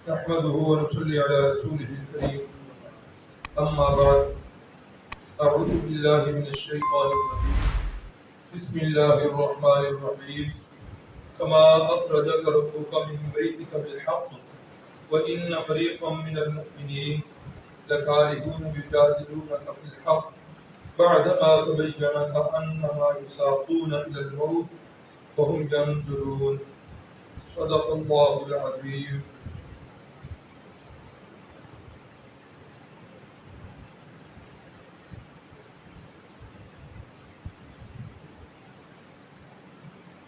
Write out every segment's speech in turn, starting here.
نحمده ونصلي على رسوله الكريم أما بعد أعوذ بالله من الشيطان الرجيم بسم الله الرحمن الرحيم كما أخرجك ربك من بيتك بالحق وإن فريقا من المؤمنين لكارهون يجادلونك في الحق بعدما تبين كأنما يساقون إلى الموت وهم ينظرون صدق الله العظيم.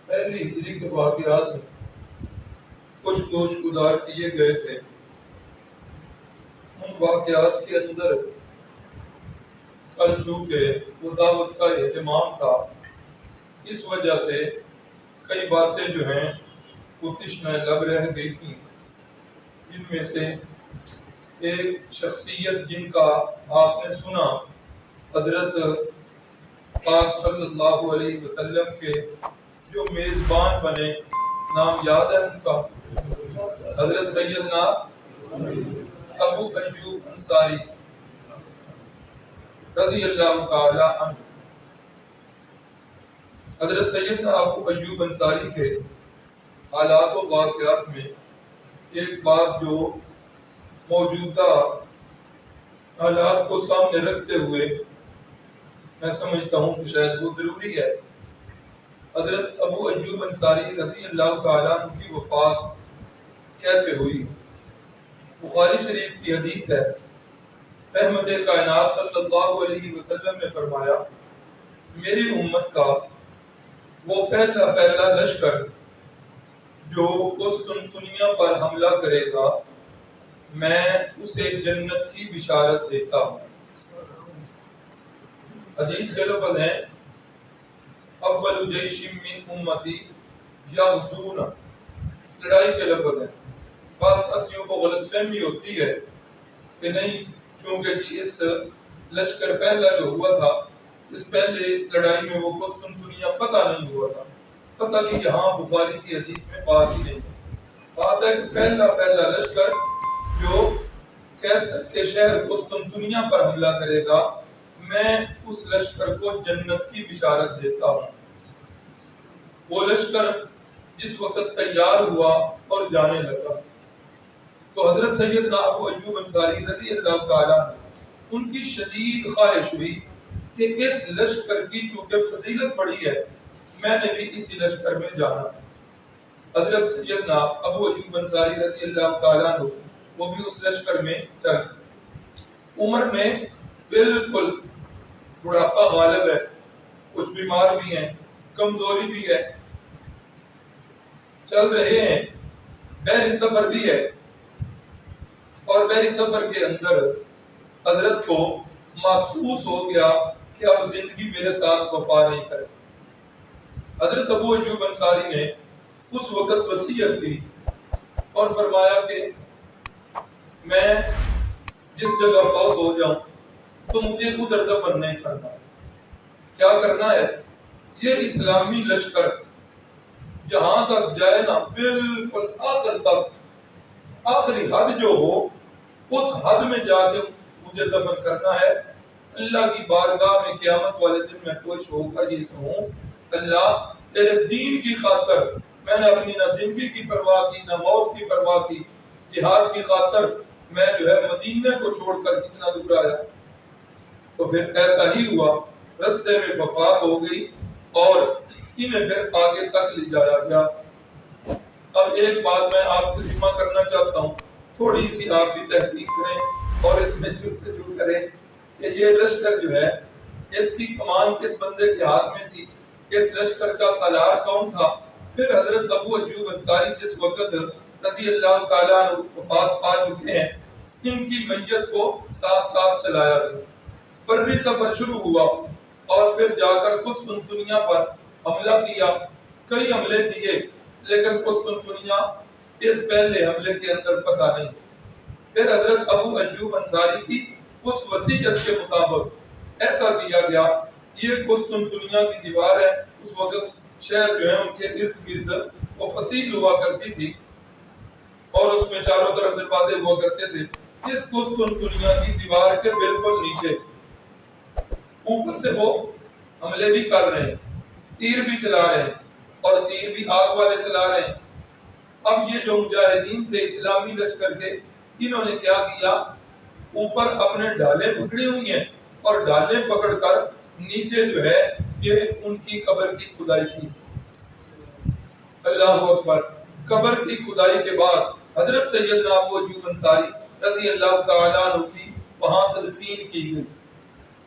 پہلی ہجری کے واقعات میں کچھ گوش گزار کیے گئے تھے. ان واقعات کے اندر کل چونکہ وہ دعوت کا اہتمام تھا، اس وجہ سے کئی باتیں جو ہیں وہ تشنہ لب رہ گئی تھیں. جن میں سے ایک شخصیت جن کا آپ نے سنا، حضرت پاک صلی اللہ علیہ وسلم کے جو میزبان بنے، نام یاد ہے ان کا؟ حضرت سیدنا ابو ایوب انصاری رضی اللہ تعالی عنہ. حضرت سیدنا ابو ایوب انصاری کے حالات و واقعات میں ایک بات جو موجودہ حالات کو سامنے رکھتے ہوئے میں سمجھتا ہوں کہ شاید وہ ضروری ہے. حضرت ابو ایوب انصاری رضی اللہ تعالیٰ عنہ کی وفات کیسے ہوئی؟ بخاری شریف کی حدیث ہے. رحمت کائنات صلی اللہ علیہ وسلم نے فرمایا، میری امت کا وہ پہلا لشکر جو قسطنطنیہ پر حملہ کرے گا، میں اسے جنت کی بشارت دیتا ہوں. حدیث کے لفظ ہیں، اول جیش من امتی یغزون، لڑائی کے لفظ ہیں. بعض ساتھیوں کو غلط فہمی ہوتی ہے کہ نہیں، چونکہ جی اس لشکر پہلا جو ہوا تھا، اس پہلے لڑائی میں وہ قسطنطنیہ فتح نہیں ہوا تھا. فتح کی یہاں بخاری کی حدیث میں بات ہی نہیں. بات ہے کہ پہلا لشکر جو کیسر کے شہر قسطنطنیہ پر حملہ کرے گا، میں اس لشکر کو جنت کی بشارت دیتا ہوں. وہ لشکر جس وقت تیار ہوا اور جانے لگا تو حضرت سیدنا ابو ایوب انصاری رضی اللہ تعالیٰ ان کی شدید خواہش ہوئی کہ اس لشکر کی چونکہ فضیلت بڑی ہے، میں نے بھی اسی لشکر میں جانا. حضرت سیدنا ابو ایوب انصاری رضی اللہ تعالیٰ وہ بھی اس لشکر میں چل. عمر میں بالکل بڑھاپا غالب ہے، کچھ بیمار بھی ہیں، کمزوری بھی ہے، چل رہے ہیں، بحری سفر بھی ہے. اور بحری سفر کے اندر حضرت کو محسوس ہو گیا کہ اب زندگی میرے ساتھ وفا نہیں کرے. حضرت ابو ایوب انصاری نے اس وقت وصیت کی اور فرمایا کہ میں جس جگہ فوت ہو جاؤں تو مجھے ادھر دفن نہیں کرنا. کیا کرنا ہے؟ یہ اسلامی لشکر جہاں تک جائے نا، بالکل آخر تک، آخری حد جو ہو اس حد میں جا کے مجھے دفن کرنا ہے. اللہ کی بارگاہ میں قیامت والے دن میں کوشش ہوگا یہ کہوں، اللہ تیرے دین کی خاطر میں نے اپنی نہ زندگی کی پرواہ کی، نہ موت کی پرواہ کی، جہاد کی خاطر میں جو ہے مدینے کو چھوڑ کر کتنا دور آیا. تو پھر ایسا ہی ہوا، رستے میں وفات ہو گئی اور انہیں پھر آگے تک لے جایا گیا. اب ایک بات میں آپ کو ذمہ کرنا چاہتا ہوں، تھوڑی سی آپ بھی تحقیق کریں اور اس میں جستجو کریں کہ یہ لشکر جو ہے، اس کی کمان کس بندے کے ہاتھ میں تھی، اس لشکر کا سالار کون تھا. پھر حضرت ابو ایوب انصاری جس وقت رضی اللہ تعالیٰ عنہ وفات پا چکے ہیں، ان کی میت کو ساتھ ساتھ چلایا گیا. بری سفر شروع ہوا اور پھر جا کر قسطنطنیہ پر حملہ کیا. کئی حملے کیے لیکن قسطنطنیہ اس پہلے حملے کے اندر فتح نہیں. پھر حضرت ابو ایوب انصاری کی اس وصیت کے مطابق ایسا کیا گیا. یہ قسطنطنیہ کی دیوار ہے، اس وقت شہر جو ہے ان کے ارد گرد وہ فصیل ہوا کرتی تھی. اور اس میں چاروں طرف دروازے ہوا کرتے تھے. اس قسطنطنیہ کی دیوار کے بالکل نیچے اوپر سے وہ حملے بھی کر رہے ہیں, تیر بھی چلا رہے ہیں, اور تیر بھی آگ والے چلا رہے ہیں. اب یہ جو مجاہدین تھے اسلامی لشکر کے, انہوں نے کیا کیا, اوپر اپنے ڈالیں پکڑی ہوئی ہیں اور ڈالیں پکڑ کر نیچے جو ہے یہ ان کی قبر کی کھدائی کی. اللہ اکبر. قبر کی کھدائی کے بعد حضرت سیدنا ابو ایوب انصاری رضی اللہ تعالیٰ عنہ کی وہاں تدفین کی گئی,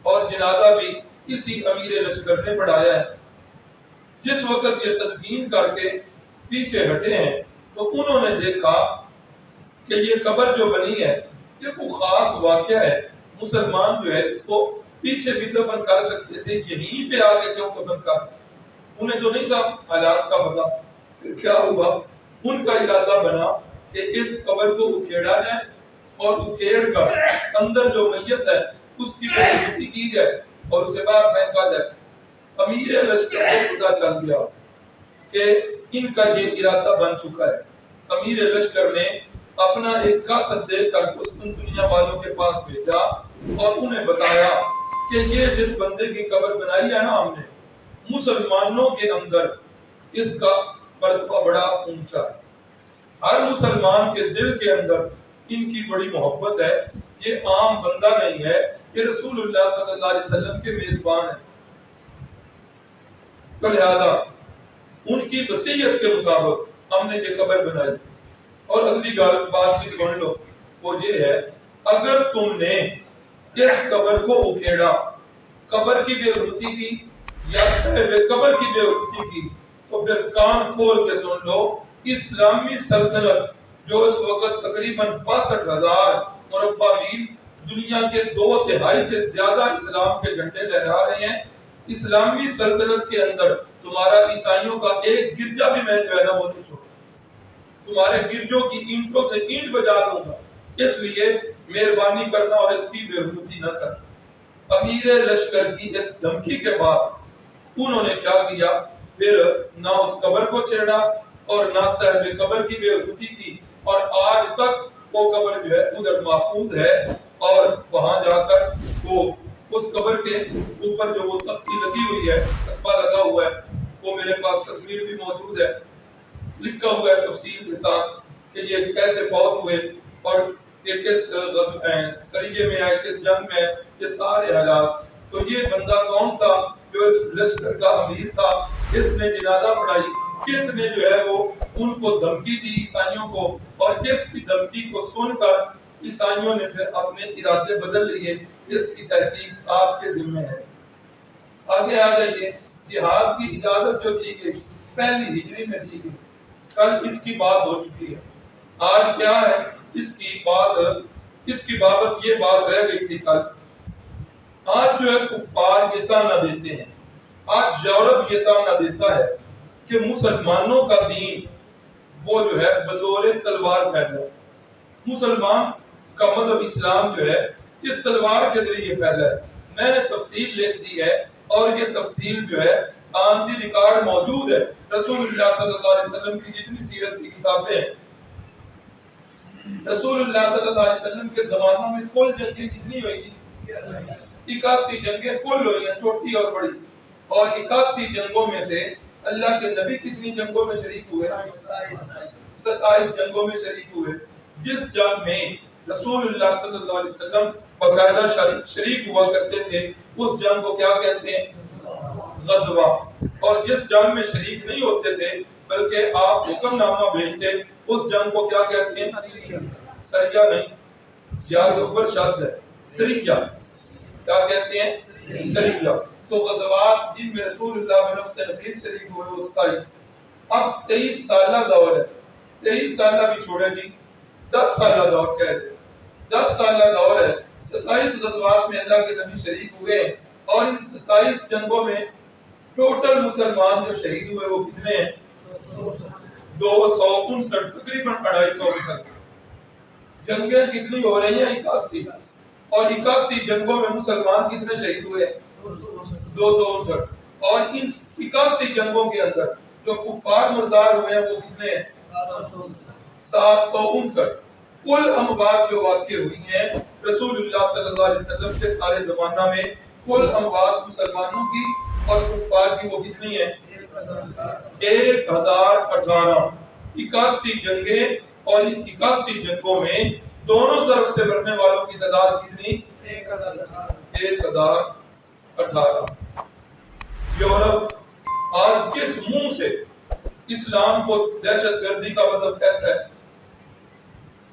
اور جنازہ بھی اسی امیر لشکر نے پڑھایا ہے. جس وقت یہ تدفین کر کے پیچھے ہٹے ہیں تو انہوں نے دیکھا کہ یہ قبر جو بنی ہے یہ کوئی خاص واقعہ ہے. مسلمان جو ہے اس کو پیچھے بھی دفن کر سکتے تھے, یہیں پہ آ کے کیوں دفن کر؟ انہیں تو نہیں تھا حالات کا پتہ. پھر کیا ہوا, ان کا ارادہ بنا کہ اس قبر کو اکھیڑا جائے اور اکھیڑ کر اندر جو میت ہے اس کی بے کی جائے اور اسے باہر پھینکا جائے. امیر لشکر کو پتہ چل گیا کہ ان کا یہ ارادہ بن چکا ہے. امیر لشکر نے اپنا ایک قاصد دے کر قسطنطنیہ والوں کے پاس بھیجا اور انہیں بتایا کہ یہ جس بندے کی قبر بنائی ہے نا ہم نے, مسلمانوں کے اندر اس کا مرتبہ بڑا اونچا ہے. ہر مسلمان کے دل کے اندر ان کی بڑی محبت ہے. یہ عام بندہ نہیں ہے, یہ رسول اللہ صلی اللہ علیہ وسلم کے میزبان ہے. تو لہذا ان کی وصیت کے مطابق ہم نے یہ قبر بنائی. اور اگلی بات بھی سن لو, وہ یہ ہے, اگر تم نے اس قبر کو اکھیڑا, قبر کی بے حرمتی کی یا قبر کی بے حرمتی کی, تو پھر کان کھول کے سن لو, اسلامی سلطنت جو اس وقت تقریباً 62,000 مربع میل دنیا کے 2/3 سے زیادہ اسلام کے جھنڈے لہرا رہے ہیں, اسلامی سلطنت کے اندر تمہارا عیسائیوں کا ایک گرجا بھی میں جو ہے نا وہ نہیں چھوڑا. تمہارے گرجوں کی اینٹوں سے اینٹ بجا دوں گا, اس لیے مہربانی کرنا اور اس کی بے حرمتی نہ کرنا. امیر لشکر کی اس دھمکی کے بعد انہوں نے کیا کیا, پھر نہ اس قبر کو چھیڑا اور نہ صاحب قبر کی بے حرمتی کی, اور آج تک وہ قبر جو ہے ادھر محفوظ ہے. اور وہاں جا کر وہ اس قبر کے اوپر جو وہ تختی لگی ہوئی ہے, تخبہ لگا ہوا ہے, وہ میرے پاس تصویر بھی موجود ہے, لکھا ہوا ہے تفصیل کے ساتھ کہ یہ کیسے فوت ہوئے اور یہ کس سریے میں آئے, کس جنگ میں, یہ سارے حالات. تو یہ بندہ کون تھا جو اس لشکر کا امیر تھا, کس نے جنازہ پڑھائی, کس نے جو ہے وہ ان کو دھمکی دی عیسائیوں کو, اور کس کی دھمکی کو سن کر عیسائیوں نے پھر اپنے ارادے بدل لیے, اس کی تحقیق آپ کے ذمہ ہے. آگے آ جائیے. جہاد کی اجازت جو دی گئی پہلی ہجری میں دی گئی, کل اس کی بات ہو چکی ہے. آج کیا ہے, اس کی بابت یہ بات رہ گئی تھی کل. آج جو ہے کفار یہ تانا دیتے ہیں, آج یورپ یہ تانا دیتا ہے کہ مسلمانوں کا دین وہ جو ہے بزور تلوار پھیلا. مسلمان کا مذہب اسلام جو ہے یہ تلوار کے ذریعے پھیلا ہے. میں نے تفصیل لکھ دی ہے اور یہ تفصیل جو ہے آن دی ریکارڈ موجود ہے. رسول اللہ صلی اللہ علیہ وسلم کی جتنی سیرت کی کتابیں ہیں, رسول اللہ صلی اللہ علیہ وسلم کے زمانہ میں کل جنگیں کتنی ہوئی تھی؟ 81 جنگیں کل ہوئی ہیں, چھوٹی اور بڑی. اور 81 جنگوں میں سے اللہ کے نبی کتنی جنگوں میں شریک ہوئے؟ 27 جنگوں میں شریک ہوئے. جس جنگ میں رسول اللہ صلی اللہ علیہ وسلم باقاعدہ شریک ہوا کرتے تھے اس جنگ کو کیا کہتے ہیں؟ غزوہ. اور جس جنگ میں شریک نہیں ہوتے تھے بلکہ آپ حکم نامہ بھیجتے اس جنگ کو کیا کہتے ہیں؟ سریہ نہیں, یا کے اوپر شد ہے, سریہ. کیا کہتے ہیں؟ سریہ. تو غزوات جن میں رسول اللہ بنفس نفیس شریک ہوئے وہ 27. اب 23 سالہ دور ہے, 23 سالہ بھی چھوڑے جی, 10 سالہ دور کہہ رہے, 10 سالہ دور ہے. 27 غزوات میں اللہ کے نبی شریک ہوئے, اور ان 27 جنگوں میں ٹوٹل مسلمان جو شہید ہوئے وہ کتنے ہیں؟ 259, تقریباً 250. جنگیں کتنی ہو رہی ہیں؟ 81. اور 81 جنگوں میں مسلمان کتنے شہید ہوئے؟ 259. اور ان 81 جنگوں کے اندر جو کفار مردار ہوئے ہیں وہ کتنے ہیں؟ 759 کل اموات جو واقع ہوئی ہیں رسول اللہ صلی اللہ علیہ وسلم کے سارے زمانہ میں، کل اموات مسلمانوں کی اور کفار کی وہ کتنی ہیں؟ 1018 81 جنگیں، اور ان 81 جنگوں میں دونوں طرف سے مرنے والوں کی تعداد کتنی؟ 1018۔ یورپ آج کس منہ سے اسلام کو دہشت گردی کا مطلب کہتا ہے؟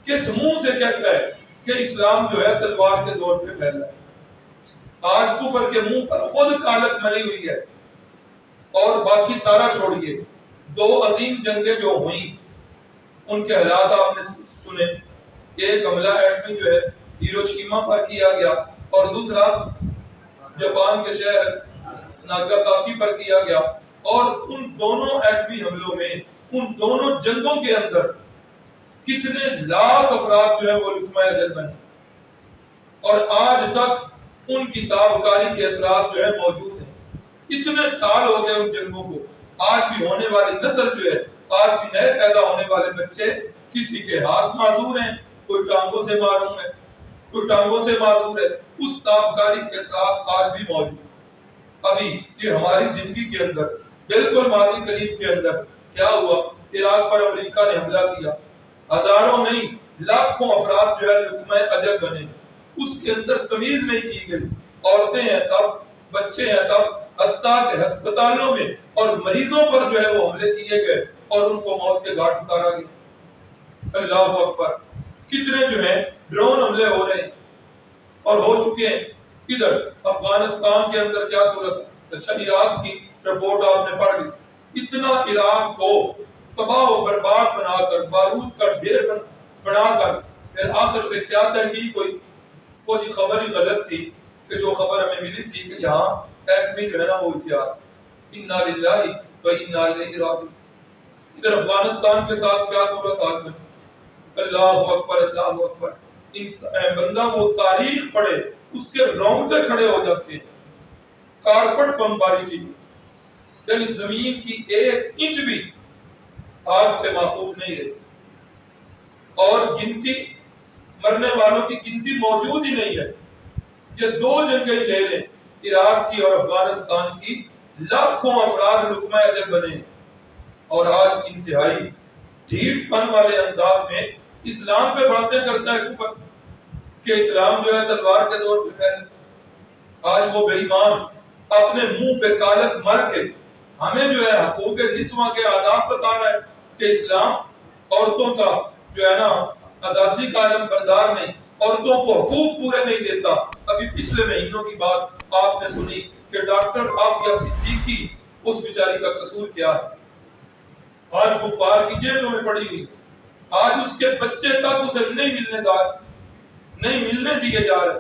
کس منہ سے کہتا ہے کہ اسلام جو ہے تلوار کے دور پہ پھیلا ہے؟ آج کفر کے منہ پر خود کالک ملی ہوئی ہے، اور باقی سارا چھوڑیے۔ 2 عظیم جنگیں جو ہوئیں ان کے حالات آپ نے سنے۔ ایک حملہ ایٹمی جو ہے ہیروشیما پر کیا گیا، اور دوسرا جاپان کے شہر ناگاساکی پر کیا گیا، اور ان دونوں ایٹمی حملوں میں، ان دونوں جنگوں کے اندر کتنے لاکھ افراد جو ہے وہ لقمہ اجل بنے، اور آج تک ان کی تابکاری کے اثرات جو ہے موجود ہیں۔ اتنے سال ہو گئے ان جنگوں کو، آج بھی ہونے والی نسل جو ہے، آج بھی نئے پیدا ہونے والے بچے کسی کے ہاتھ معذور ہیں، کوئی ٹانگوں سے معروم ہے، کوئی ٹانگوں سے معذور ہے، اس تابکاری کے اثرات آج بھی موجود ہیں۔ ابھی یہ ہماری زندگی کے اندر بالکل ماضی قریب کے اندر کیا ہوا؟ عراق پر امریکہ نے حملہ کیا، ہزاروں نہیں لاکھوں افراد جو ہے لقمہ اجل بنے، اس کے اندر تمیز نہیں کی گئی، عورتیں ہیں تب، بچے ہیں تب، حتیٰ کہ ہسپتالوں میں اور مریضوں پر جو ہے وہ حملے کیے گئے اور ان کو موت کے گھاٹ اتارا گیا۔ اللہ اکبر! کتنے جو ہیں ڈرون حملے ہو رہے ہیں اور ہو چکے ہیں۔ ادھر افغانستان کے اندر کیا صورت؟ اچھا، عراق کی رپورٹ آپ نے پڑھ لی، اتنا عراق کو تباہ و برباد بنا کر، بارود کا ڈھیر بنا کر، پھر آخر پہ کیا تحقیق ہوئی؟ وہ جی خبر ہی غلط تھی، کہ جو خبر ہمیں ملی تھی کہ یہاں ایٹمی جو ہے نا وہ ہتھیار، انا للہ و انا الیہ راجعون۔ ادھر افغانستان کے ساتھ کیا صورت حال میں؟ اللہ اکبر، اللہ اکبر! بندہ وہ تاریخ پڑھے، اس کے رونگٹے کھڑے ہو جاتے ہیں۔ کارپٹ بمباری کی، یعنی زمین کی 1 انچ بھی آگ سے محفوظ نہیں رہی، اور گنتی مرنے والوں کی گنتی موجود ہی نہیں ہے۔ یہ 2 جنگیں لے لیں، عراق کی اور افغانستان کی، لاکھوں افراد لقمہ اجل بنے، اور آج انتہائی ڈھیٹ پن والے انداز میں اسلام پہ باتیں کرتا ہے کفر، کہ اسلام جو ہے تلوار کے دور پہ پھیلے۔ آج وہ بے ایمان اپنے منہ پہ کالک مر کے ہمیں جو ہے حقوق نسواں کے آداب بتا رہا ہے کہ اسلام عورتوں کا جو ہے نا آزادی کا علم بردار نہیں، عورتوں کو حقوق پورے نہیں دیتا۔ ابھی پچھلے مہینوں کی بات آپ نے سنی کہ ڈاکٹر عافیہ صدیقی، اس بیچاری کا قصور کیا ہے؟ آج کفار کی جیلوں میں پڑی ہوئی، آج اس کے بچے تک اسے نہیں ملنے دیے جا رہے۔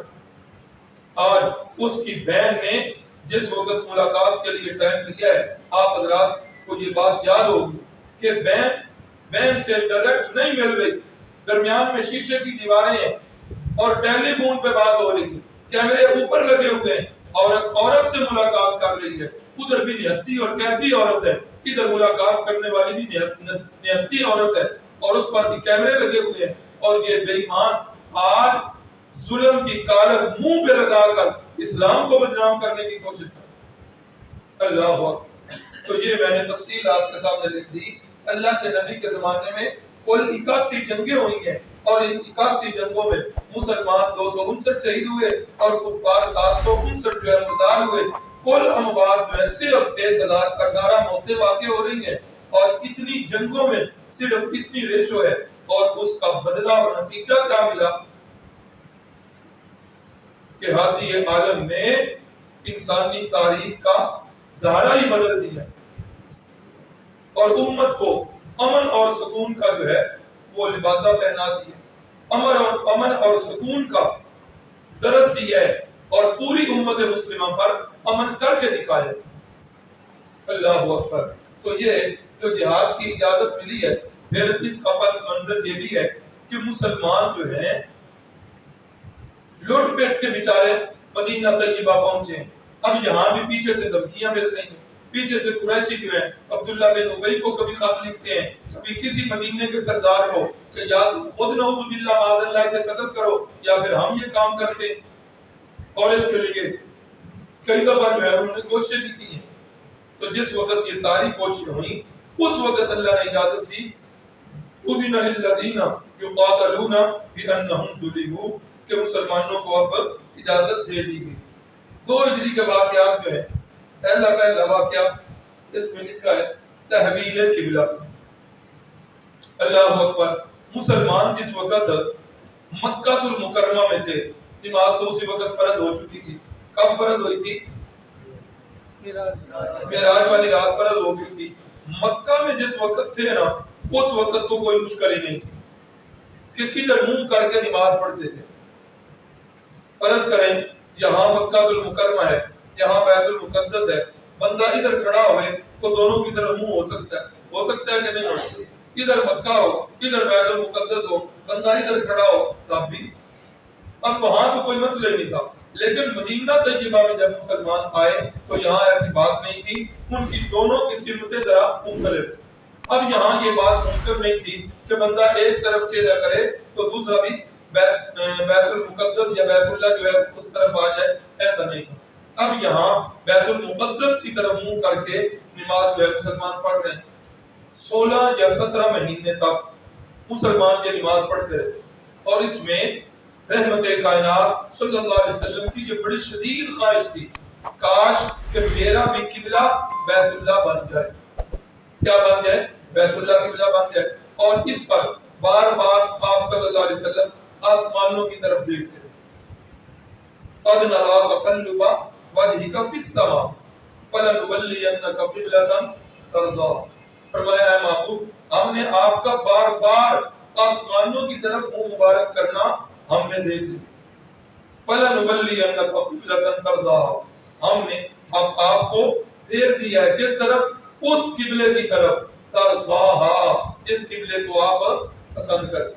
آج اس کی بہن نے جس وقت ملاقات کے لیے ٹائم لیا ہے، آپ حضرات کو یہ بات یاد ہوگی کہ بہن سے ڈائریکٹ نہیں مل رہی، درمیان میں شیشے کی دیواریں ہیں اور ٹیلی فون پہ بات ہو رہی ہے، کیمرے اوپر لگے ہوئے ہیں، عورت سے ملاقات کر رہی ہے، ادھر بھی نہتی اور قیدی عورت ہے، ادھر ملاقات کرنے والی بھی نہتی عورت ہے، اور اس پر بھی کیمرے لگے ہوئے ہیں، اور یہ بے ایمان آج ظلم کی کالک منہ پہ لگا کر اسلام کو بدنام کرنے کی کوشش کرتا ہے۔ اللہ اکبر! تو یہ میں نے تفصیل آپ کے سامنے لکھ دی۔ اللہ کے نبی کے زمانے میں کل 81 جنگیں ہوئی ہیں، اور ان 81 جنگوں میں مسلمان 259 شہید ہوئے اور کفار 759 جو ہے مقتل ہوئے۔ کل اموات جو ہے صرف 1018 موتیں واقع ہو رہی ہیں، اور اتنی جنگوں میں صرف اتنی ریشو ہے، اور اس کا بدلہ اور نتیجہ کیا ملا کہ ہادی عالم نے انسانی تاریخ کا دھارا ہی بدل دیا، اور امت کو امن اور سکون کا جو ہے وہ لبادہ پہنا دیا، امن اور سکون کا درس دیا ہے، اور پوری امت مسلمہ پر امن کر کے دکھایا۔ اللہ اکبر! تو یہ جو جہاد کی اجازت ملی ہے، پھر اس کا پس منظر یہ بھی ہے کہ مسلمان جو ہیں لوٹ پیٹ کے بیچارے مدینہ طیبہ پہنچے ہیں۔ اب یہاں بھی پیچھے سے دھمکیاں مل رہی ہیں، پیچھے سے قریشی جو ہیں عبداللہ بن ابی کو کبھی خط لکھتے ہیں کبھی کسی مدینے کے سردار کو کہ یا تم خود نعوذ باللہ معاذ اللہ سے قتل کرو یا پھر ہم یہ کام کرتے ہیں، اور اس کے لیے کئی دفعہ جو ہے انہوں نے کوششیں بھی کی ہیں۔ تو جس وقت یہ ساری کوششیں ہوئیں اس وقت اللہ نے اجازت دی، اذن للذین یقاتلون بانہم ظلموا، کہ مسلمانوں کو اب اجازت دے دی گئی۔ 2 ہجری کے واقعات جو ہے، پہلا پہلا واقعہ اس میں لکھا ہے تحویل قبلہ۔ اللہ اکبر، مسلمان جس وقت مکہ المکرمہ میں تھے، نماز تو اسی وقت فرض ہو چکی تھی۔ کب فرض ہوئی تھی؟ معراج والی رات فرض ہو گئی تھی۔ مکہ میں جس وقت تھے نا، اس وقت تو کوئی مشکل ہی نہیں تھی کہ کدھر منہ کر کے نماز پڑھتے تھے۔ فرض کریں یہاں مکہ المکرمہ ہے، یہاں بیت المقدس ہے، بندہ ادھر کھڑا ہوئے تو دونوں کی طرف منہ ہو سکتا ہے کہ نہیں ہو سکتا؟ ادھر مکہ ہو ادھر بیت المقدس ہو، بندہ ادھر کھڑا ہو تب بھی۔ اب وہاں تو کوئی مسئلہ ہی نہیں تھا، لیکن مدینہ طیبہ میں جب مسلمان آئے تو یہاں ایسی بات نہیں تھی، ان کی دونوں کی سمتیں ذرا مختلف تھی۔ اب یہاں یہ بات ممکن نہیں تھی کہ بندہ ایک طرف چہرہ کرے تو دوسرا بھی بیت المقدس یا بیت اللہ جو ہے اس طرف آ جائے، ایسا نہیں تھا۔ اب یہاں بیت المقدس کی طرف منہ کر کے نماز جو ہے مسلمان پڑھ رہے ہیں۔ 16 یا 17 مہینے تک مسلمان یہ نماز پڑھتے رہے، اور اس میں رحمت کائنات صلی اللہ علیہ وسلم کی جو بڑی شدید خواہش تھی، کاش کہ میرا بھی قبلہ بیت اللہ بن جائے۔ کیا بن جائے؟ بیت اللہ قبلہ بن جائے۔ اور اس پر بار بار آپ صلی اللہ علیہ وسلم آسمانوں کی طرف دیکھتے تھے۔ قد نرى تقلب وجهك في السماء فلنولينك قبلة ترضاها، فرمایا اے محبوب، ہم نے آپ کا بار بار آسمانوں کی طرف منہ مبارک کرنا ہم نے دیکھ لی۔ فلنولينك قبلة ترضاها، ہم نے اب آپ کو پھیر دیا ہے کس طرف؟ اس قبلے کی طرف، ترضاها، اس قبلے کو آپ پسند کرتے،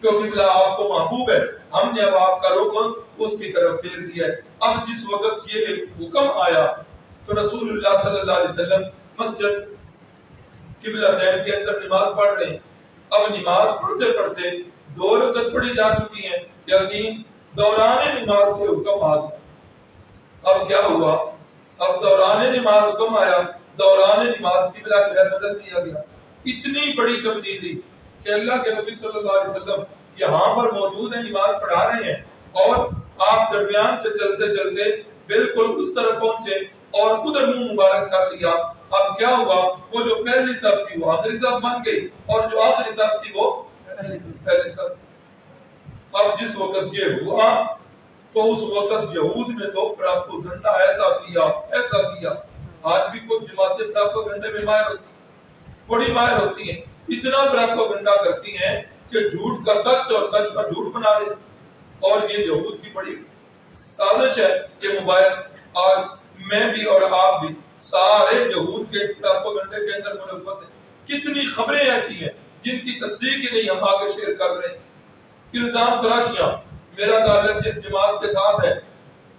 جو قبلہ آپ کو محبوب ہے، ہم نے اب آپ کا رخ اس کی طرف پھیر دیا ہے۔ اب جس وقت یہ حکم آیا تو رسول اللہ صلی اللہ علیہ وسلم مسجد قبلتین کے اندر نماز پڑھ رہے ہیں۔ اب نماز پڑھتے پڑھتے 2 رکعت پڑھی جا چکی ہیں، یقین دوران نماز سے حکم آ گیا۔ اب کیا ہوا؟ اب دوران نماز حکم آیا، دوران نماز قبلہ جو ہے بدل دیا گیا۔ اتنی بڑی تبدیلی کہ اللہ کے نبی صلی اللہ علیہ وسلم یہاں پر موجود ہیں، نماز پڑھا رہے ہیں، اور آپ درمیان سے چلتے چلتے بالکل اس طرف پہنچے اور ادھر منہ مبارک کر لیا۔ اب کیا ہوا؟ وہ جو پہلی صف تھی وہ آخری صف بن گئی، اور جو آخری صف تھی وہ پہلی صف۔ اب جس وقت یہ ہوا تو اس وقت یہود نے تو پراپوگنڈا ایسا کیا، آج بھی کچھ جماعتیں پراپوگنڈے میں ماہر ہوتی ہیں، بڑی ماہر ہوتی ہیں، اتنا پراپوگنڈا کرتی ہیں کہ جھوٹ کا سچ اور سچ کا جھوٹ بنا دیتی۔ اور یہ یہود کی بڑی سازش ہے۔ یہ موبائل اور میں بھی اور آپ بھی سارے یہود کے پراپوگنڈے کے اندر ملوث ہیں۔ کتنی خبریں ایسی ہیں جن کی تصدیق ہی نہیں ہم آگے شیئر کر رہے ہیں۔ الزام تراشیاں، میرا تعلق جس جماعت کے ساتھ ہے،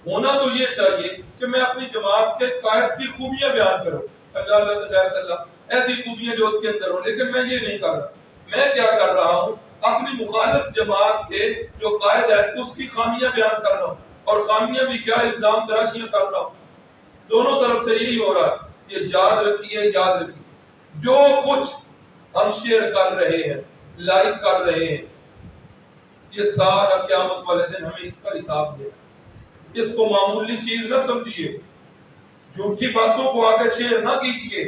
ہونا تو یہ چاہیے کہ میں اپنی جماعت کے قائد کی خوبیاں بیان کروں، اللہ ایسی خوبیاں جو اس کے اندر ہوں، لیکن میں یہ نہیں کر رہا۔ میں کیا کر رہا ہوں؟ اپنی مخالف جماعت کے جو قائد ہے اس کی خامیاں بیان کر رہا ہوں، اور خامیاں بھی کیا؟ الزام تراشیاں کر رہا ہوں۔ دونوں طرف سے یہی ہو رہا ہے۔ یہ یاد رکھیے جو کچھ ہم شیئر کر رہے ہیں، لائک کر رہے ہیں، یہ سارا قیامت والے دن ہمیں اس کا حساب دے۔ اس کو معمولی چیز نہ سمجھیے، جھوٹی باتوں کو آگے شیئر نہ کیجیے۔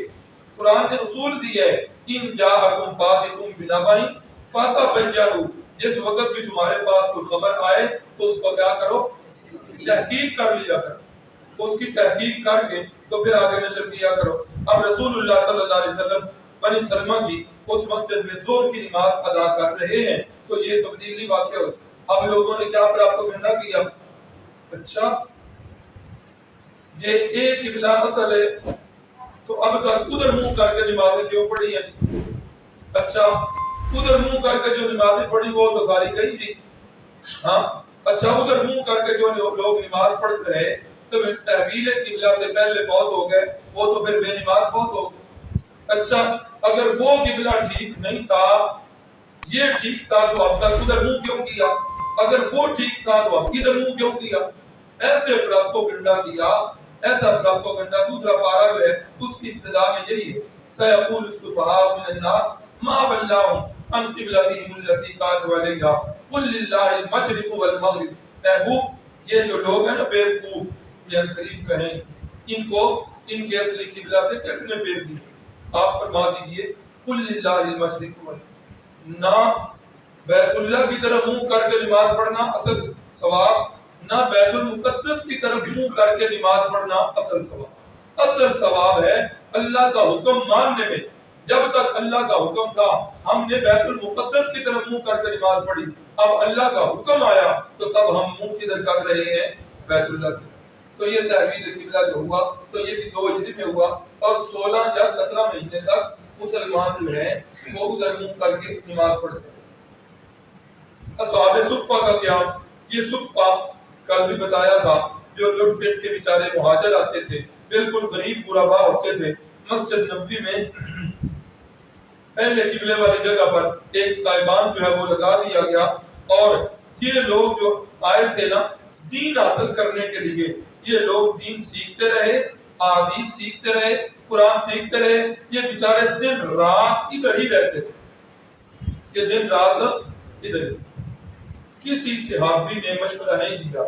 قرآن نے اصول دیا ہے، ان جاءکم فاسق بنبأ فتبینوا، جس وقت بھی تمہارے پاس کوئی خبر آئے تو اس کو کیا کرو؟ تحقیق کر لیا کرو، اس کی تحقیق کر کے تو پھر آگے نشر کیا کرو۔ اب رسول اللہ صلی اللہ علیہ وسلم بنی سلمہ کی اس مسجد میں زور کی نماز ادا کر رہے ہیں تو یہ تبدیلی واقع ہوئی۔ اب لوگوں نے کیا پراپوگنڈا کیا؟ اچھا یہ ایک قبلہ اصل ہے تو اب تک ادھر منہ کر کے نمازیں کیوں پڑھی ہیں؟ اچھا ادھر منہ کر کے جو نمازیں پڑھی وہ تو ساری کہیں تھی، ہاں اچھا ادھر منہ کر کے جو لوگ نماز پڑھتے رہے تو تحویل قبلہ سے پہلے فوت ہو گئے، وہ تو پھر بے نماز فوت ہو گئے۔ اچھا اگر وہ قبلہ ٹھیک نہیں تھا، یہ ٹھیک تھا تو اب تک ادھر منہ کیوں کیا؟ اگر وہ ٹھیک تھا تو اب ادھر منہ کیوں کیا؟ ایسے پراپوگنڈا کیا، ایسا پراپوگنڈا۔ دوسرا پارا ہے اس کی ابتدا میں یہی ہے، سیقول السفہاء من الناس ما ولاهم عن قبلتهم التي كانوا عليها قل لله المشرق والمغرب۔ محبوب یہ جو لوگ ہیں نا بیوقوف، یہ قریب کہیں ان کو ان کے اصلی قبلہ سے کس نے پھیر دی؟ آپ فرما دیجئے قل للہ المشرق والمغرب، نہ بیت اللہ کی طرف منہ کر کے نماز پڑھنا اصل ثواب، نہ بیت المقدس کی طرف منہ کر کے نماز پڑھنا اصل ثواب۔ اصل ثواب ہے اللہ کا حکم ماننے میں۔ جب تک اللہ کا حکم تھا ہم نے بیت المقدس کی طرف منہ کر کے نماز پڑھی، اب اللہ کا حکم آیا تو تب ہم منہ کدھر کر رہے ہیں؟ بیت اللہ کی۔ تو یہ تحویل قبلہ جو ہوا تو یہ بھی 2 ہجری میں ہوا، اور 16 یا 17 مہینے تک مسلمان جو ہیں وہ ادھر منہ کر کے نماز پڑھتے ہیں۔ اصحاب صفہ کا کیا؟ یہ صفہ کل بھی بتایا تھا، جو لٹ پٹ کے بیچارے مہاجر آتے تھے، بالکل غریب غربا ہوتے تھے۔ مسجد نبوی میں پہلے قبلے والی جگہ پر ایک صاحبان جو ہے وہ لگا دیا گیا، اور یہ لوگ جو آئے تھے نا دین حاصل کرنے کے لیے، یہ لوگ دین سیکھتے رہے، احادیث سیکھتے رہے، قرآن سیکھتے رہے۔ یہ بیچارے دن رات ادھر ہی رہتے تھے، یہ دن رات ادھر ہی۔ کسی صحابی نے مشورہ نہیں دیا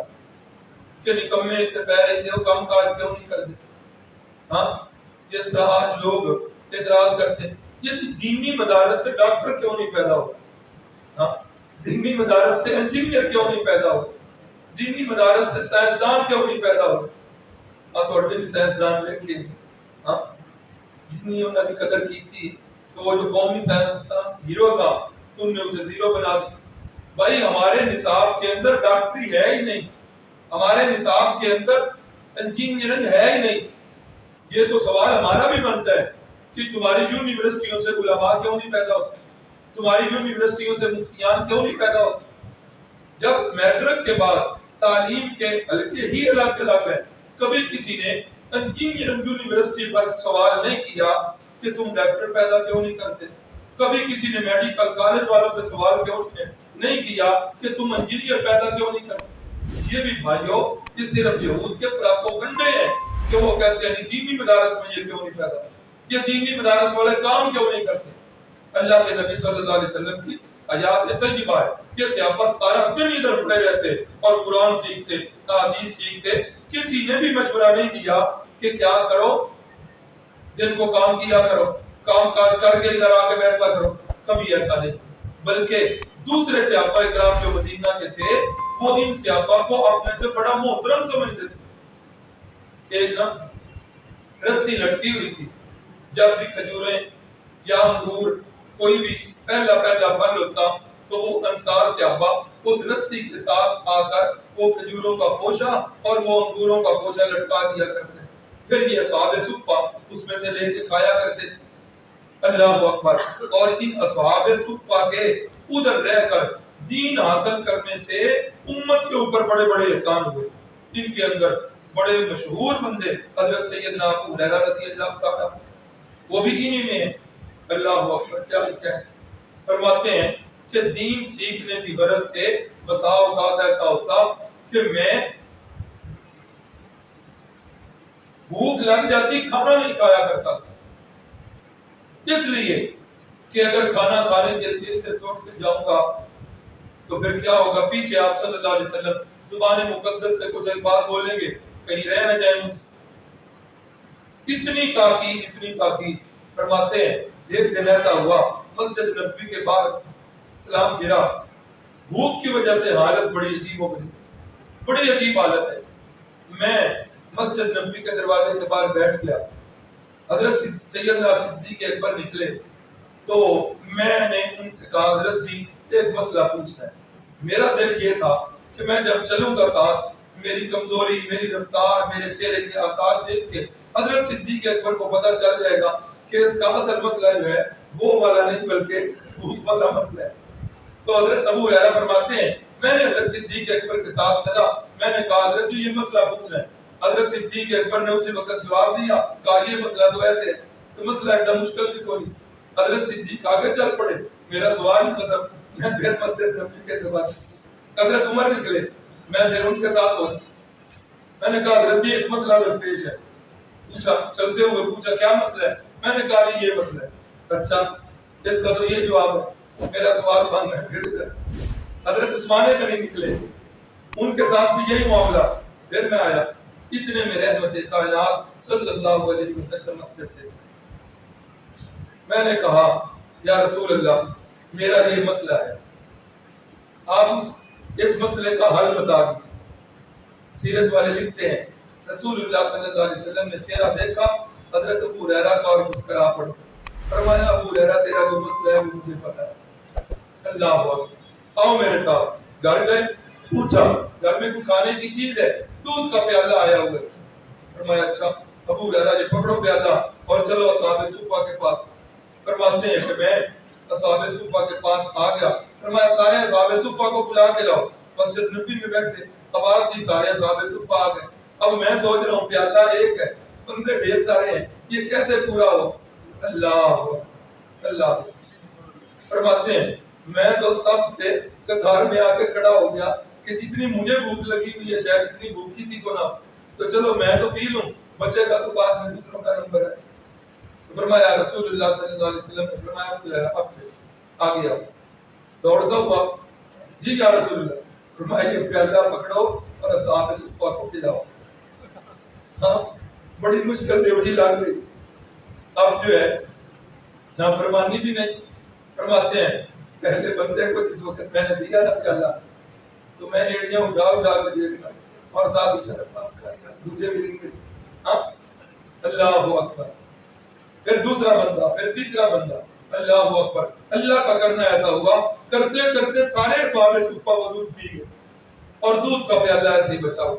کہ نکمے سے پہلے جو کام کاج کیوں نہیں کرتے؟ ہاں جس طرح آج لوگ اعتراض کرتے ہیں یہ دینی مدارس سے ڈاکٹر کیوں نہیں پیدا ہوتے؟ ہاں دینی مدارس سے انجینئر کیوں نہیں پیدا ہوتے؟ دینی مدارس سے سائنسدان کیوں نہیں پیدا ہوتے؟ ہاں تھوڑے بھی سائنسدان دیکھیے، ہاں جتنی انہوں نے قدر کی تھی تو وہ جو قومی سائنسدان ہیرو تھا تم نے اسے زیرو بنا دیا۔ بھائی ہمارے نصاب کے اندر ڈاکٹری ہے ہی نہیں، ہمارے نصاب کے اندر انجینئرنگ ہے ہی نہیں۔ یہ تو سوال ہمارا بھی بنتا ہے کہ تمہاری یونیورسٹیوں سے علماء کیوں نہیں پیدا ہوتے؟ تمہاری یونیورسٹیوں سے مفتیان کیوں نہیں پیدا ہوتے؟ جب میٹرک کے بعد تعلیم کے حلقے ہی الگ الگ ہیں، کبھی کسی نے انجینئرنگ یونیورسٹی پر سوال نہیں کیا کہ تم ڈاکٹر پیدا کیوں نہیں کرتے؟ کبھی کسی نے میڈیکل کالج والوں سے سوال کیوں نہیں کیا کہ تم انجینئر پیدا کیوں نہیں کرتے؟ یہ بھی بھائیوں یہ صرف یہود کے پراپوگنڈے ہیں کہ وہ کہتے ہیں دینی مدارس میں یہ کیوں نہیں پیدا، یہ دینی مدارس والے کام کیوں نہیں کرتے؟ اللہ کے نبی صلی اللہ علیہ وسلم کی آیات طیبہ ہے، یہ صحابہ سارا دن ادھر پڑے رہتے اور قرآن سیکھتے، حدیث سیکھتے، کسی نے بھی مشورہ نہیں دیا کہ کیا کرو، دن کو کام کیا کرو، کام کاج کر کے ادھر آ کے بیٹھا کرو، کبھی ایسا نہیں۔ بلکہ دوسرے صحابہ کرام جو مدینہ کے تھے وہ ان صحابہ کو اپنے سے بڑا محترم سمجھتے تھے۔ ایک نا رسی لٹکی ہوئی تھی، جب بھی کھجوریں یا انگور کوئی بھی پہلا پھل ہوتا تو وہ انصار صحابہ اس رسی کے ساتھ آ کر وہ کھجوروں کا خوشہ اور وہ انگوروں کا خوشہ لٹکا دیا کرتے ہیں، پھر یہ اصحاب صفہ اس میں سے لے کے کھایا کرتے تھے۔ اللہ اکبر۔ اور ان اصحاب صفہ کے ادھر رہ کر دین حاصل کرنے سے امت کے اوپر بڑے بڑے احسان ہوئے۔ ان کے اندر بڑے مشہور بندے حضرت سیدنا ابو ہریرہ رضی اللہ تعالیٰ، وہ بھی انہی میں ہیں۔ اللہ اکبر۔ کیا لکھا ہے؟ فرماتے ہیں کہ دین سیکھنے کی غرض سے بسا اوقات ایسا ہوتا کہ میں بھوک لگ جاتی کھانا نہیں کھایا کرتا، اس لیے کہ اگر کھانا کھانے کے لیے ادھر سے اٹھ کے جاؤں گا تو پھر کیا ہوگا، پیچھے آپ صلی اللہ علیہ وسلم زبان مقدس سے کچھ الفاظ بولیں گے، کہیں رہ نہ جائیں مجھ سے۔ اتنی تاکید فرماتے ہیں۔ ایک دن ایسا ہوا مسجد نبوی کے باہر سلام گرا، بھوک کی وجہ سے حالت بڑی عجیب ہو گئی، بڑی عجیب حالت ہے۔ میں مسجد نبوی کے دروازے کے باہر بیٹھ گیا، حضرت سیدنا صدیق اکبر نکلے تو میں نے ان سے کہا حضرت جی ایک مسئلہ پوچھنا ہے۔ میرا دل یہ تھا کہ میں جب چلوں گا ساتھ میری کمزوری، میری رفتار، میرے چہرے کے آثار دیکھ کے حضرت صدیق اکبر کو پتہ چل جائے گا کہ اس کا اصل مسئلہ جو ہے وہ والا نہیں بلکہ بھوک والا مسئلہ ہے۔ تو حضرت ابو ہریرہ فرماتے ہیں میں نے حضرت صدیق اکبر کے ساتھ چلا، میں نے کہا حضرت جی یہ مسئلہ پوچھنا ہے۔ حضرت صدیق اکبر نے اسی وقت جواب دیا، کہا یہ مسئلہ تو ایسے ہے۔ تو مسئلہ ایڈا مشکل بھی کوئی. حضرت صدیق آگے چل پڑے, میرا سوال ہی ختم. میں پھر مسجد نبی کے بعد حضرت عمر نکلے, میں پھر ان کے ساتھ ہو. میں نے کہا حضرت ایک مسئلہ درپیش ہے. پوچھا, چلتے ہوئے پوچھا کیا مسئلہ ہے؟ میں نے کہا یہ مسئلہ ہے. اچھا اس کا تو یہ جواب ہے, میرا سوال بند ہے. پھر ادھر حضرت عثمان غنی نکلے, ان کے ساتھ بھی یہی معاملہ. پھر میں آیا, اتنے میں رحمت کائنات صلی اللہ علیہ وسلم مسجد سے. میں نے کہا یا رسول اللہ میرا یہ مسئلہ ہے, آپ اس مسئلے کا حل بتا دیجیے. سیرت والے لکھتے ہیں رسول اللہ صلی اللہ علیہ وسلم نے چہرہ دیکھا حضرت ابو ہریرہ کا اور مسکرا پڑے. فرمایا ابو ہریرہ تیرا جو مسئلہ ہے وہ مجھے پتا ہے. اللہ اکبر, آؤ میرے ساتھ. گھر گئے, پوچھا گھر میں کچھ کھانے کی چیز ہے؟ دودھ کا پیالہ آیا ہوا ہے. فرمایا اچھا. ابو ہریرہ جی پکڑو پیالہ اور چلو اصحاب صفہ کے پاس. فرماتے ہیں کہ میں اصحاب صفہ کے پاس آ گیا. فرمایا سارے اصحاب صفہ کو بلا کے لاؤ. مسجد نبی میں بیٹھے, آواز تھی سارے اصحاب صفہ آ گئے. اب میں سوچ رہا ہوں پیالہ ایک ہے, بندے ڈھیر سارے ہیں, یہ کیسے پورا ہو؟ اللہ اللہ. فرماتے ہیں میں تو سب سے قطار میں آ کے کھڑا ہو گیا کہ جتنی مجھے بھوک لگی ہوئی ہے شاید اتنی بھوک کسی کو نہ, تو چلو میں تو پی لوں, بچے کا تو بعد میں دوسروں کا نمبر ہے. فرمایا رسول اللہ صلی اللہ علیہ وسلم نے فرمایا اب آ گیا دوڑتا ہوا, جی یا رسول اللہ. فرمایا یہ پیالہ پکڑو اور اصحاب صفہ کو پلاؤ. ہاں بڑی مشکل ڈیوٹی لگ گئی. اب جو ہے نافرمانی بھی نہیں. فرماتے ہیں پہلے بندے کو جس وقت میں نے دیا نا پیالہ تو میں ایڑیاں اگا اگا کے دیکھتا اور ساتھ اشارہ بس کر دیا دوسرے بھی لیں گے. ہاں اللہ اکبر. پھر دوسرا بندہ, پھر تیسرا بندہ, اللہ اکبر. اللہ کا کرنا ایسا ہوا کرتے کرتے سارے اصحاب صفہ وہ دودھ پی گئے اور دودھ کا پیالہ ایسے ہی بچا ہوا.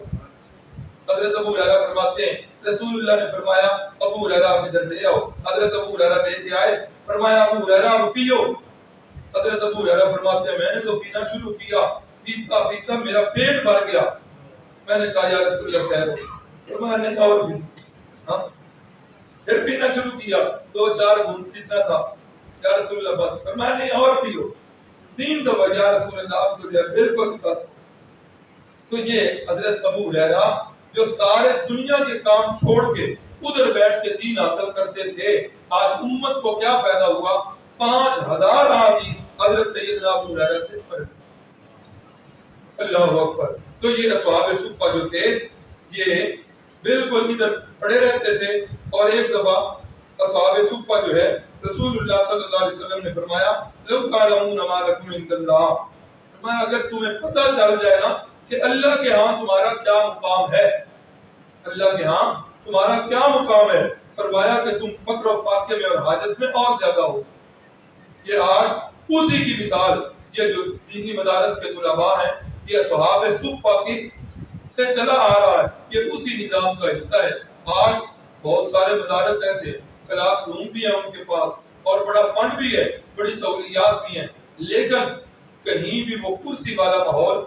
حضرت ابو ہریرہ فرماتے ہیں رسول اللہ نے فرمایا ابو ہریرہ آپ ادھر لے آؤ. حضرت ابو ہریرہ لے کے آئے. فرمایا ابو ہریرہ آپ پیو. حضرت ابو ہریرہ فرماتے ہیں میں نے تو پینا شروع کیا, پیتا پیتا میرا پیٹ بھر گیا. میں نے کہا یا رسول اللہ خیر ہو. فرمایا نہیں اور بھی. ہاں پھر پینا شروع کیا, 2-4 گھونٹ جتنا تھا. یا رسول اللہ بس. فرمایا نہیں اور پیو. 3 دفعہ یا رسول اللہ اب تو بالکل بس. تو یہ حضرت ابو ہریرہ جو سارے دنیا کے کام چھوڑ کے ادھر بیٹھ کے دین حاصل کرتے تھے, آج امت کو کیا فائدہ ہوا؟ 5000 آدمی حضرت سیدنا ابو ہریرہ سے پڑھے. اللہ اکبر. تو یہ اصحاب صفہ جو تھے یہ بالکل ادھر پڑے رہتے تھے. اور ایک دفعہ اصحاب صفہ جو ہے رسول اللہ صلی اللہ علیہ وسلم نے فرمایا لو تعلمون ما لکم عند اللہ. فرمایا اگر تمہیں پتہ چل جائے نا کہ اللہ کے ہاں تمہارا کیا مقام ہے, اللہ کے ہاں تمہارا کیا مقام ہے, فرمایا کہ تم فقر و فاقے میں اور حاجت میں اور زیادہ ہو. یہ آج اسی کی مثال, یہ جو دینی مدارس کے طلباء ہیں یہ اصحاب صفہ کی سے چلا آ رہا ہے, یہ اسی نظام کا حصہ ہے. آج بہت سارے مدارس ایسے کلاس روم بھی ہیں ان کے پاس اور بڑا فنڈ بھی ہے, بڑی سہولیات بھی ہیں, لیکن کہیں بھی وہ کرسی والا ماحول.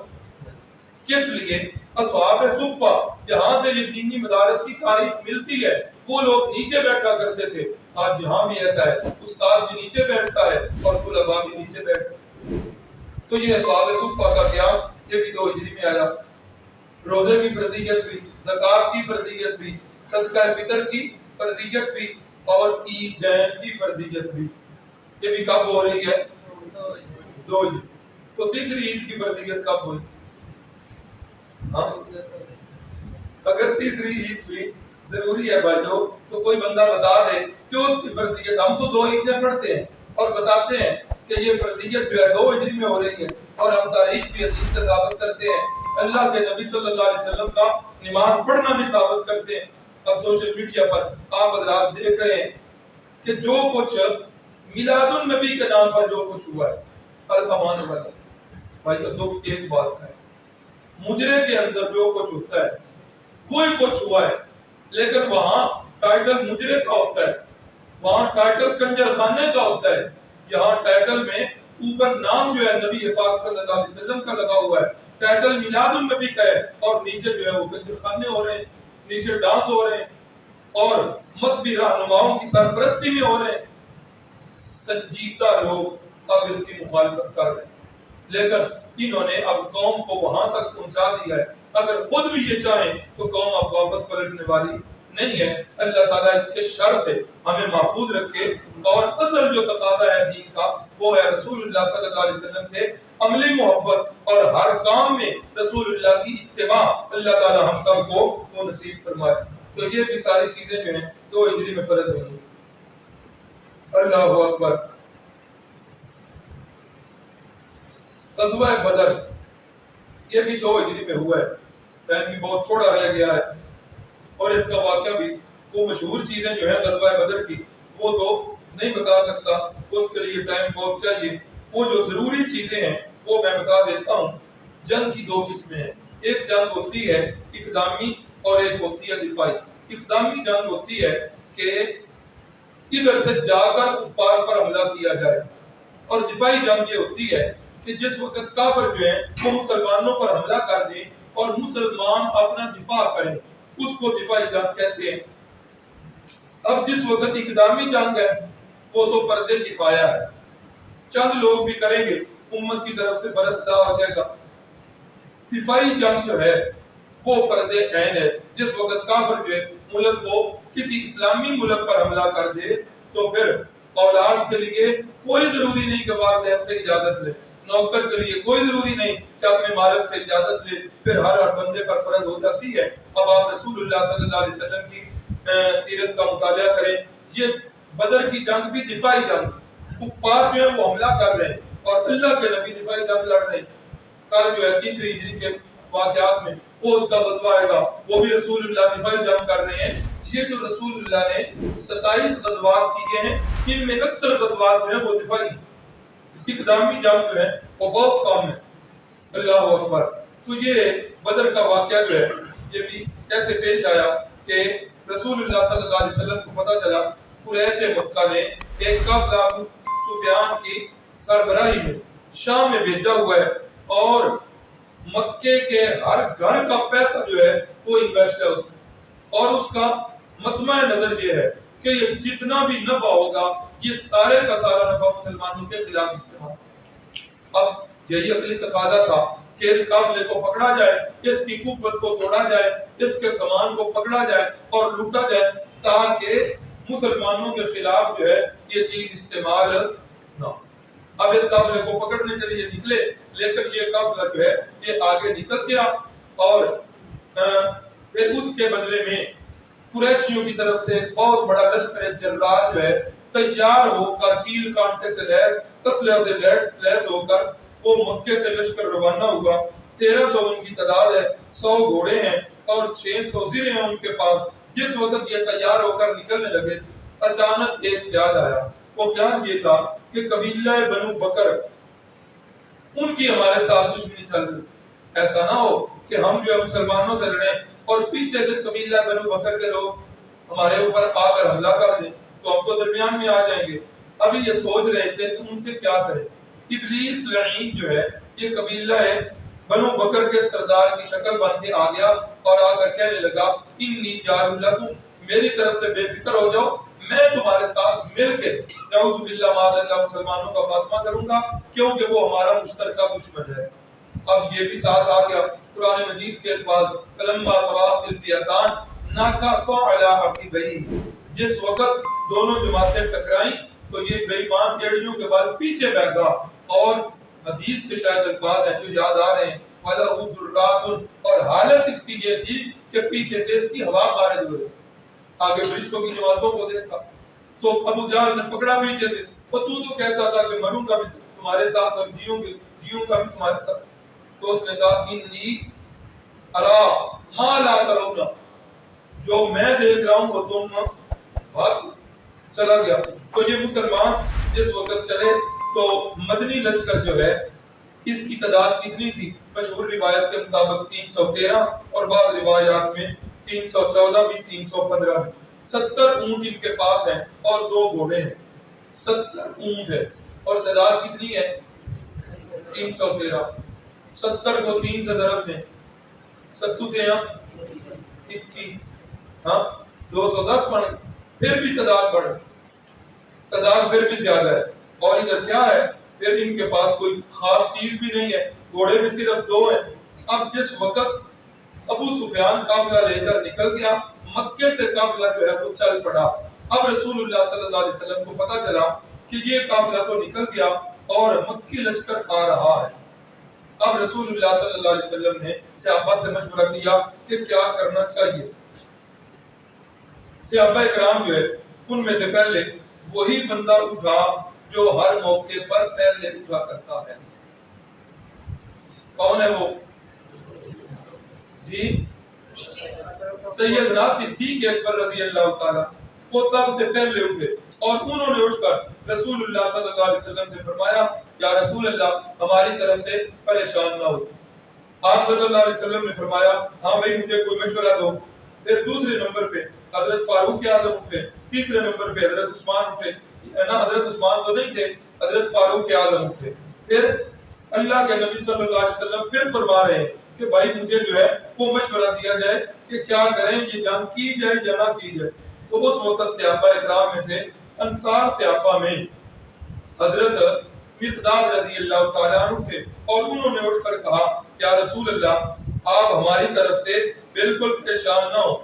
کس لیے؟ اصحاب صفہ جہاں سے یہ دینی مدارس کی تعریف ملتی ہے وہ لوگ نیچے بیٹھا کرتے تھے. آج یہاں بھی ایسا ہے, استاد بھی نیچے بیٹھتا ہے اور طلباء بھی نیچے بیٹھتے ہیں. تو یہ اصحاب صفہ کا قیام یہ بھی 2 ہجری میں آیا. روزے کی فرضیت بھی, زکات کی فرضیت بھی, صدقہ فطر کی فرضیت بھی اور عیدین کی فرضیت بھی, یہ بھی کب ہو رہی ہے؟ 2 ہجری. تو تیسری عید کی فرضیت کب ہوئی؟ اگر تیسری عید بھی ضروری ہے بھائیو تو کوئی بندہ بتا دے کہ اس کی فرضیت. ہم تو 2 عیدیں پڑھتے ہیں اور بتاتے ہیں کہ یہ فرضیت جو ہے 2 ہجری میں ہو رہی ہے اور ہم تاریخ بھی حدیث سے ثابت کرتے ہیں, اللہ کے نبی صلی اللہ علیہ وسلم کا نماز پڑھنا بھی ثابت کرتے ہیں. اب سوشل میڈیا پر آپ حضرات دیکھ رہے ہیں کہ جو کچھ میلاد النبی کے نام پر جو کچھ ہوا ہے الامان والا. بھائی دکھ ایک بات ہے, مجرے کے اندر جو کچھ ہوتا ہے وہی کچھ ہوا ہے, لیکن وہاں ٹائٹل مجرے کا ہوتا ہے, وہاں ٹائٹل کنجر خانے کا ہوتا ہے. یہاں ٹائٹل میں اوپر نام جو ہے نبی پاک صلی اللہ علیہ وسلم کا لگا ہوا ہے, ٹائٹل میلاد النبی کا ہے اور نیچے جو ہے وہ کنجر خانے ہو رہے ہیں, نیچے ڈانس ہو رہے ہیں. اور مذہبی رہنماؤں کی سرپرستی میں ہو رہے ہیں، سنجیدہ لوگ اب اس کی مخالفت کر رہے ہیں، لیکن انہوں نے اب قوم کو وہاں تک پہنچا دیا ہے، اگر خود بھی یہ چاہیں تو قوم اب واپس پلٹنے والی نہیں ہے۔ اللہ تعالیٰ اس کے شر سے ہمیں محفوظ رکھے، اور اصل جو تقاضا ہے دین کا وہ ہے رسول اللہ صلی اللہ علیہ وسلم سے عملی محبت، اور ہر کام میں رسول اللہ کی اتباع۔ اللہ تعالیٰ ہم سب کو وہ نصیب فرمائے۔ تو یہ بھی ساری چیزیں جو ہیں 2 ہجری میں فرض ہوئی ہیں۔ اللہ اکبر۔ غزوہ بدر یہ بھی 2 ہجری میں ہوا ہے، ٹائم بھی بہت تھوڑا رہ گیا ہے، اور اس کا واقعہ بھی وہ مشہور چیزیں جو ہیں غزوہ بدر کی وہ تو نہیں بتا سکتا، اس کے لیے ٹائم بہت چاہیے۔ وہ جو ضروری چیزیں ہیں وہ میں بتا دیتا ہوں۔ جنگ کی 2 قسمیں ہیں، ایک جنگ ہوتی ہے اقدامی اور ایک ہوتی ہے دفاعی۔ اقدامی جنگ ہوتی ہے کہ ادھر سے جا کر کفار پر حملہ کیا جائے، اور دفاعی جنگ یہ ہوتی ہے کہ جس وقت کافر جو ہیں وہ مسلمانوں پر حملہ کر دیں اور مسلمان اپنا دفاع کریں، اس کو دفاعی جنگ کہتے ہیں۔ اب جس وقت اقدامی جنگ ہے وہ تو فرض کفایہ ہے، چند لوگ بھی کریں گے امت کی طرف سے فرض ادا ہو جائے گا۔ دفاعی جنگ جو ہے وہ فرض عین ہے، جس وقت کافر جو ہے ملک کو کسی اسلامی ملک پر حملہ کر دے تو پھر اولاد کے لیے کوئی ضروری نہیں کہ والدین سے اجازت لے، نوکر کے لیے کوئی ضروری نہیں کہ اپنے مالک سے اجازت لے، پھر ہر بندے پر فرض ہو جاتی ہے۔ اب آپ رسول اللہ صلی اللہ علیہ وسلم کی سیرت کا مطالعہ کریں، یہ بدر کی جنگ بھی دفاعی جنگ، کفار جو ہے وہ حملہ کر رہے ہیں اور اللہ کے نبی دفاعی جنگ لڑ رہے ہیں۔ کل جو ہے 3 ہجری کے واقعات میں احد کا غزوہ آئے گا، وہ بھی رسول اللہ دفاعی جنگ کر رہے ہیں۔ یہ جو رسول اللہ نے 27 غزوات کیے ہیں، ان میں اکثر غزوات جو ہیں وہ دفاعی، اقدامی جنگ جو ہے وہ بہت کم ہے۔ اللہ اکبر۔ تو یہ بدر کا واقعہ جو ہے یہ بھی ایسے پیش آیا کہ رسول اللہ صلی اللہ علیہ وسلم کو پتہ چلا قریش مکہ نے ایک قافلہ ابو سفیان کی سربراہی میں شام میں بھیجا ہوا ہے، اور مکے کے ہر گھر کا پیسہ جو ہے وہ انویسٹ ہے اس میں، اور اس کا مطمع نظر یہ ہے کہ یہ جتنا بھی نفع ہوگا یہ سارے کا سارا نفع مسلمانوں کے خلاف استعمال۔ اب یہی عقلی تقاضا تھا کہ اس قافلے کو پکڑا جائے، اس کی قوت کو توڑا جائے، اس کے سامان کو پکڑا جائے اور لوٹا جائے، تاکہ مسلمانوں کے خلاف جو ہے یہ چیز استعمال نہ ہو۔ اب اس قافلے کو پکڑنے کے لیے نکلے، لیکن یہ قافلہ جو ہے یہ آگے نکل گیا، اور پھر اس کے بدلے میں قریشیوں کی طرف سے ایک بہت بڑا لشکر جرار جو ہے تیار ہو کر کیل کانٹے سے لیس اسلحہ سے لیس ہو کر وہ مکے سے لشکر روانہ ہوا۔ 1300 ان کی تعداد ہے، 100 گھوڑے ہیں اور 600 زرے ہیں ان کے پاس۔ جس وقت یہ تیار ہو کر نکلنے لگے، اچانک ایک خیال آیا، وہ خیال یہ تھا کہ قبیلہ بنو بکر ان کی ہمارے ساتھ دشمنی چل رہی، ایسا نہ ہو کہ ہم جو مسلمانوں سے لڑیں اور پیچھے سے قبیلہ بنو بکر کے لوگ ہمارے اوپر آ کر حملہ کر دیں تو ہم تو درمیان میں آ جائیں گے۔ ابھی یہ سوچ رہے تھے کہ ان سے کیا کریں۔ ابلیس لعین جو ہے یہ قبیلہ ہے بنو بکر کے سردار کی شکل بن کے آ گیا اور آ کر کہنے لگا انی جار لکم، میری طرف سے بے فکر ہو جاؤ، میں تمہارے ساتھ مل کے نعوذ باللہ معاذ اللہ مسلمانوں کا خاتمہ کروں گا، کیونکہ وہ ہمارا مشترکہ دشمن ہے۔ اب یہ بھی ساتھ آ گیا قرآن مجید کے الفاظ فلما تراءت الفئتان نکص علی عقبیہ، جس وقت دونوں جماعتیں ٹکرائیں تو یہ بے ایمان ایڑیوں کے بال پیچھے بھاگا، اور حدیث کے شاید الفاظ ہیں جو یاد آ رہے ہیں وَلَهُ ذُرَّاتٌ، اور حالت اس کی یہ تھی کہ پیچھے سے اس کی ہوا خارج ہو رہی، آگے فرشتوں کی جماعتوں کو دیکھا تو ابو جہل نے پکڑا پیچھے سے، تو کہتا تھا کہ مروں گا بھی تمہارے ساتھ اور جیوں گا بھی تمہارے ساتھ، تو اس نے کہا انی ارا ما لا ترون، جو میں دیکھ رہا ہوں وہ تم بھاگ چلا گیا۔ تو یہ مسلمان جس وقت چلے تو مدنی لشکر جو ہے اس کی تعداد کتنی تھی؟ مشہور روایت کے مطابق 313 اور بعض روایات میں 314 بھی 315 بھی، 70 اونٹ ان کے پاس ہیں اور 2 گھوڑے ہیں، 70 اونٹ ہے اور تعداد کتنی ہے 313، 70 کو 3 سے ضرب دیں 70 تھے ہاں 21 ہاں 210 بن گئے، پھر بھی تعداد پھر بھی زیادہ ہے. اور ادھر کیا ہے، پھر ان کے پاس کوئی خاص چیز بھی نہیں ہے، گھوڑے بھی صرف 2 ہیں. اب جس وقت ابو سفیان قافلہ لے کر نکل گیا، مکے سے قافلہ جو ہے وہ چل پڑا. اب رسول اللہ صلی اللہ علیہ وسلم کو پتا چلا کہ یہ قافلہ تو نکل گیا اور مکی لشکر آ رہا ہے. اب رسول اللہ صلی اللہ علیہ وسلم نے صحابہ سے مشورہ کیا کہ کیا کرنا چاہیے. صحابہ کرام جو ہے ان میں سے پہلے وہی بندہ اٹھا جو ہر موقع پر پہلے اٹھا کرتا ہے. کون ہے وہ؟ جی سیدنا صدیق اکبر رضی اللہ تعالی. وہ سب سے پہلے اٹھے اور انہوں نے اٹھ کر رسول اللہ صلی اللہ علیہ وسلم سے فرمایا یا رسول اللہ ہماری طرف سے پریشان نہ ہو. آپ صلی اللہ علیہ وسلم نے فرمایا ہاں بھائی مجھے کوئی مشورہ دو. پھر دوسرے نمبر پہ حضرت فاروق اعظم اٹھے، تیسرے نمبر پہ حضرت عثمان اٹھے. حضرت عثمان تو نہیں تھے، حضرت فاروق اعظم اٹھے. پھر اللہ کے نبی صلی اللہ علیہ وسلم پھر فرما رہے ہیں کہ بھائی مجھے جو ہے وہ مشورہ دیا جائے کہ کیا کریں، یہ جنگ کی جائے یا نہ کی جائے. تو اس وقت صحابہ اکرام میں سے انصار صحابہ میں حضرت مقداد رضی اللہ تعالیٰ عنہ تھے اور انہوں نے اٹھ کر کہا یا رسول اللہ آپ ہماری طرف سے بالکل پریشان نہ ہو،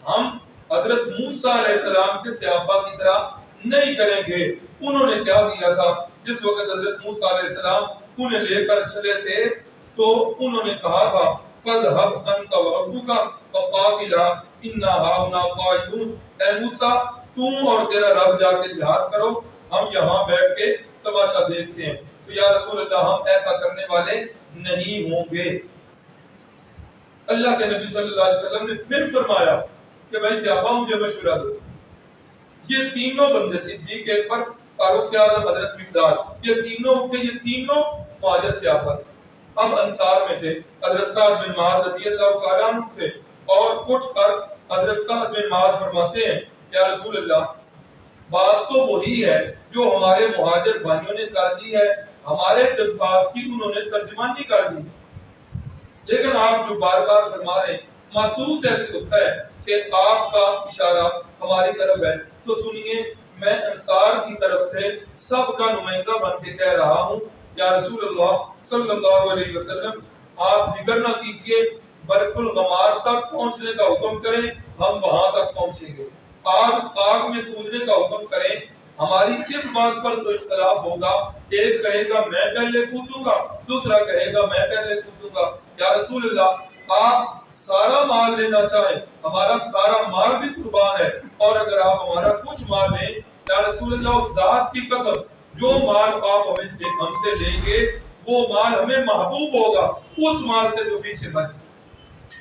ہم حضرت موسیٰ علیہ السلام کے صحابہ کی طرح نہیں کریں گے. انہوں نے کیا کیا تھا، جس وقت حضرت موسیٰ علیہ السلام انہیں لے کر چلے تھے تو انہوں نے کہا تھا فَاذْهَبْ أَنْتَ وَرَبُّكَ فَقَاتِلَا إِنَّا هَاهُنَا قَاعِدُونَ. اے موسیٰ تم اور تیرا رب جا کے جہاد کرو، ہم یہاں بیٹھ کے تماشا دیکھتے ہیں. تو یا رسول اللہ ہم ایسا کرنے والے نہیں ہوں گے. اللہ کے نبی صلی اللہ علیہ وسلم نے پھر فرمایا کہ بھائی صحابہ مجھے مشورہ دو. یہ تینوں بندے صدیق اکبر، فاروق اعظم، حضرت مقداد، یہ تینوں مہاجر صحابہ تھے. اب انصار میں سے حضرت سعد بن معاذ رضی اللہ تعالیٰ عنہ تھے اور اٹھ کر حضرت سعد بن معاذ فرماتے ہیں یا رسول اللہ بات تو وہی ہے جو ہمارے مہاجر بھائیوں نے کر دی ہے، ہمارے جذبات کی انہوں نے ترجمانی کر دی، لیکن آپ جو بار بار فرما رہے ہیں محسوس ایسے ہوتا ہے کہ آپ کا اشارہ ہماری طرف ہے. تو سنیے میں انصار کی طرف سے سب کا نمائندہ بن کے کہہ رہا ہوں یا رسول اللہ صلی اللہ علیہ وسلم آپ فکر نہ کیجئے، برق الغمار تک پہنچنے کا حکم کریں، ہم وہاں تک پہنچیں گے. آگ میں کودنے کا حکم کریں، ہماری اس بات پر تو اختلاف ہوگا، ایک کہے گا میں پہلے کودوں گا، دوسرا کہے گا میں پہلے کودوں گا. یا رسول اللہ آپ سارا مال لینا چاہیں ہمارا سارا مال بھی قربان ہے، اور اگر آپ ہمارا کچھ مال لیں یا رسول اللہ اس ذات کی قسم جو مال آپ ہم سے لیں گے وہ مال ہمیں محبوب ہوگا اس مال سے جو پیچھے بچ.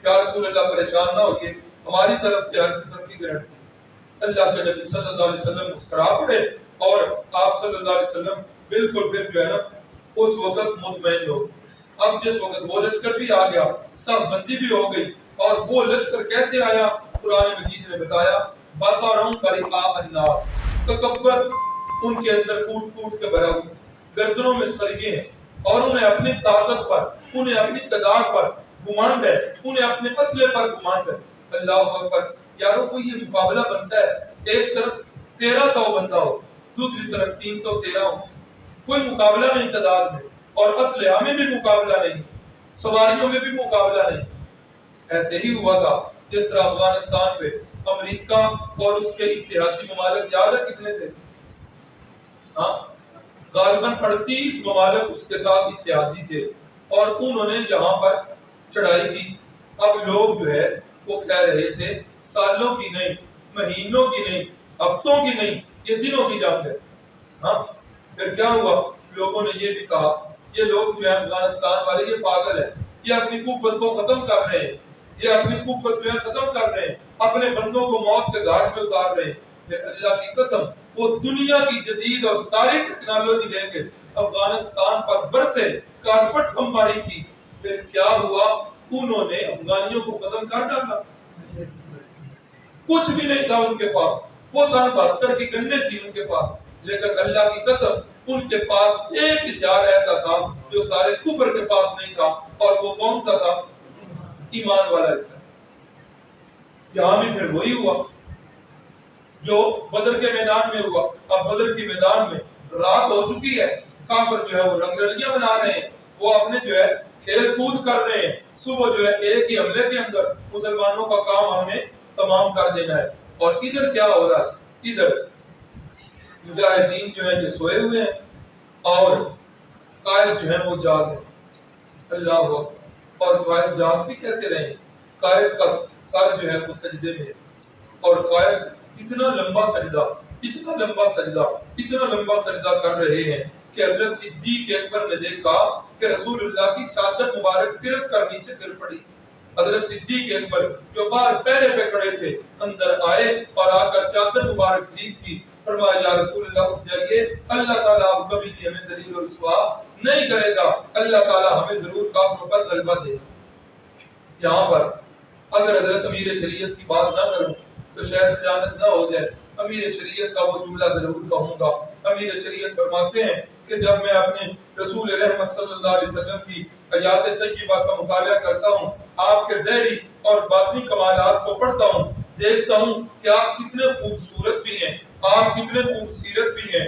یا رسول اللہ پریشان نہ ہوئیے، ہماری طرف سے ہر قسم کی گارنٹی. اللہ کے نبی صلی اللہ علیہ وسلم مسکرا پڑے اور آپ صلی اللہ علیہ وسلم بالکل پھر جو ہے نا اس وقت مطمئن ہو. اب جس وقت وہ لشکر بھی آ گیا، سب بندی بھی ہو گئی، اور وہ لشکر کیسے آیا قرآن مجید نے بتایا بَطَرًا بِرِقَاءَ النَّاسِ. تکبر ان کے اندر کوٹ کوٹ کے بھرا ہوا، گردنوں میں سرگے ہیں، اور انہیں اپنی طاقت پر، انہیں اپنی تعداد پر گمانڈ ہے، انہیں اپنے اسلحے پر گمانڈ ہے. اللہ اکبر. یارو کوئی یہ مقابلہ بنتا ہے ایک طرف 1300 بندہ ہو، دوسری طرف 313 ہو، کوئی مقابلہ نہیں تعداد میں، اور اسلحہ میں بھی مقابلہ نہیں، سواریوں میں بھی مقابلہ نہیں. ایسے ہی ہوا تھا جس طرح افغانستان پہ امریکہ اور اس کے اتحادی ممالک یاد ہے کتنے تھے؟ ہاں غالباً 38 ممالک اس کے ساتھ اتحادی تھے، اور انہوں نے یہاں پر چڑھائی کی. اب لوگ جو ہے وہ کہہ رہے تھے سالوں کی نہیں، مہینوں کی نہیں، ہفتوں کی نہیں، یہ دنوں کی جنگ ہے. ہاں پھر کیا ہوا؟ لوگوں نے یہ بھی کہا یہ لوگ جو ہے افغانستان والے یہ پاگل ہیں، یہ اپنی قوت کو ختم کر رہے ہیں، یہ اپنی قوت جو ہے ختم کر رہے ہیں، اپنے بندوں کو موت کے گھاٹ میں اتار رہے ہیں. پھر اللہ کی قسم وہ دنیا کی جدید اور ساری ٹیکنالوجی لے کے افغانستان پر برسے کارپٹ بمباری کی. پھر کیا ہوا؟ انہوں نے افغانیوں کو ختم کر ڈالا. کچھ بھی نہیں تھا ان کے پاس، وہ سن 72 کی گنیں تھی ان کے پاس، لیکن اللہ کی قسم ان کے پاس ایک ہتھیار ایسا تھا جو سارے کفر کے پاس نہیں تھا، اور وہ کون سا تھا؟ ایمان والا تھا. یہاں بھی پھر وہی ہوا. جو بدر کے میدان میں ہوا. اب بدر کے میدان میں رات ہو چکی ہے, کافر جو ہے وہ رنگ رلیاں بنا رہے ہیں, وہ اپنے جو ہے کھیل کود کر رہے ہیں. صبح جو ہے ایک ہی حملے کے اندر مسلمانوں کا کام ہم نے تمام کر دینا ہے. اور ادھر کیا ہو رہا ہے, ادھر مجاہدین جو ہیں یہ سوئے ہوئے ہیں اور قائد جو ہیں وہ جاگ رہے ہیں. اللہ اکبر. اور قائد جاگ بھی کیسے رہے, قائد کا سر جو ہے وہ سجدے میں, اور قائد اتنا لمبا سجدہ کر رہے ہیں کہ حضرت صدیق اکبر نے دیکھا کہ رسول اللہ کی چادر مبارک سرت کر نیچے گر پڑی. حضرت صدیق اکبر جو باہر پہرے پہ کھڑے تھے اندر آئے اور آ کر چادر مبارک ٹھیک کی. فرمایا یا رسول اللہ اٹھ جائیے, اللہ تعالیٰ اب کبھی بھی ہمیں ذلیل و رسوا نہیں کرے گا, اللہ تعالیٰ ہمیں ضرور کافروں پر غلبہ دے گا. یہاں پر اگر حضرت امیر شریعت کی بات نہ کروں تو شاید خیانت نہ ہو جائے. امیر شریعت کا وہ جملہ ضرور کہوں گا. امیر شریعت فرماتے ہیں کہ جب میں اپنے رسول رحمت صلی اللہ علیہ وسلم کی حیات طیبہ کا مطالعہ کرتا ہوں, آپ کے ظاہری اور باطنی کمالات کو پڑھتا ہوں, دیکھتا ہوں کہ آپ کتنے خوبصورت بھی ہیں, آپ کتنے خوبصورت بھی ہیں,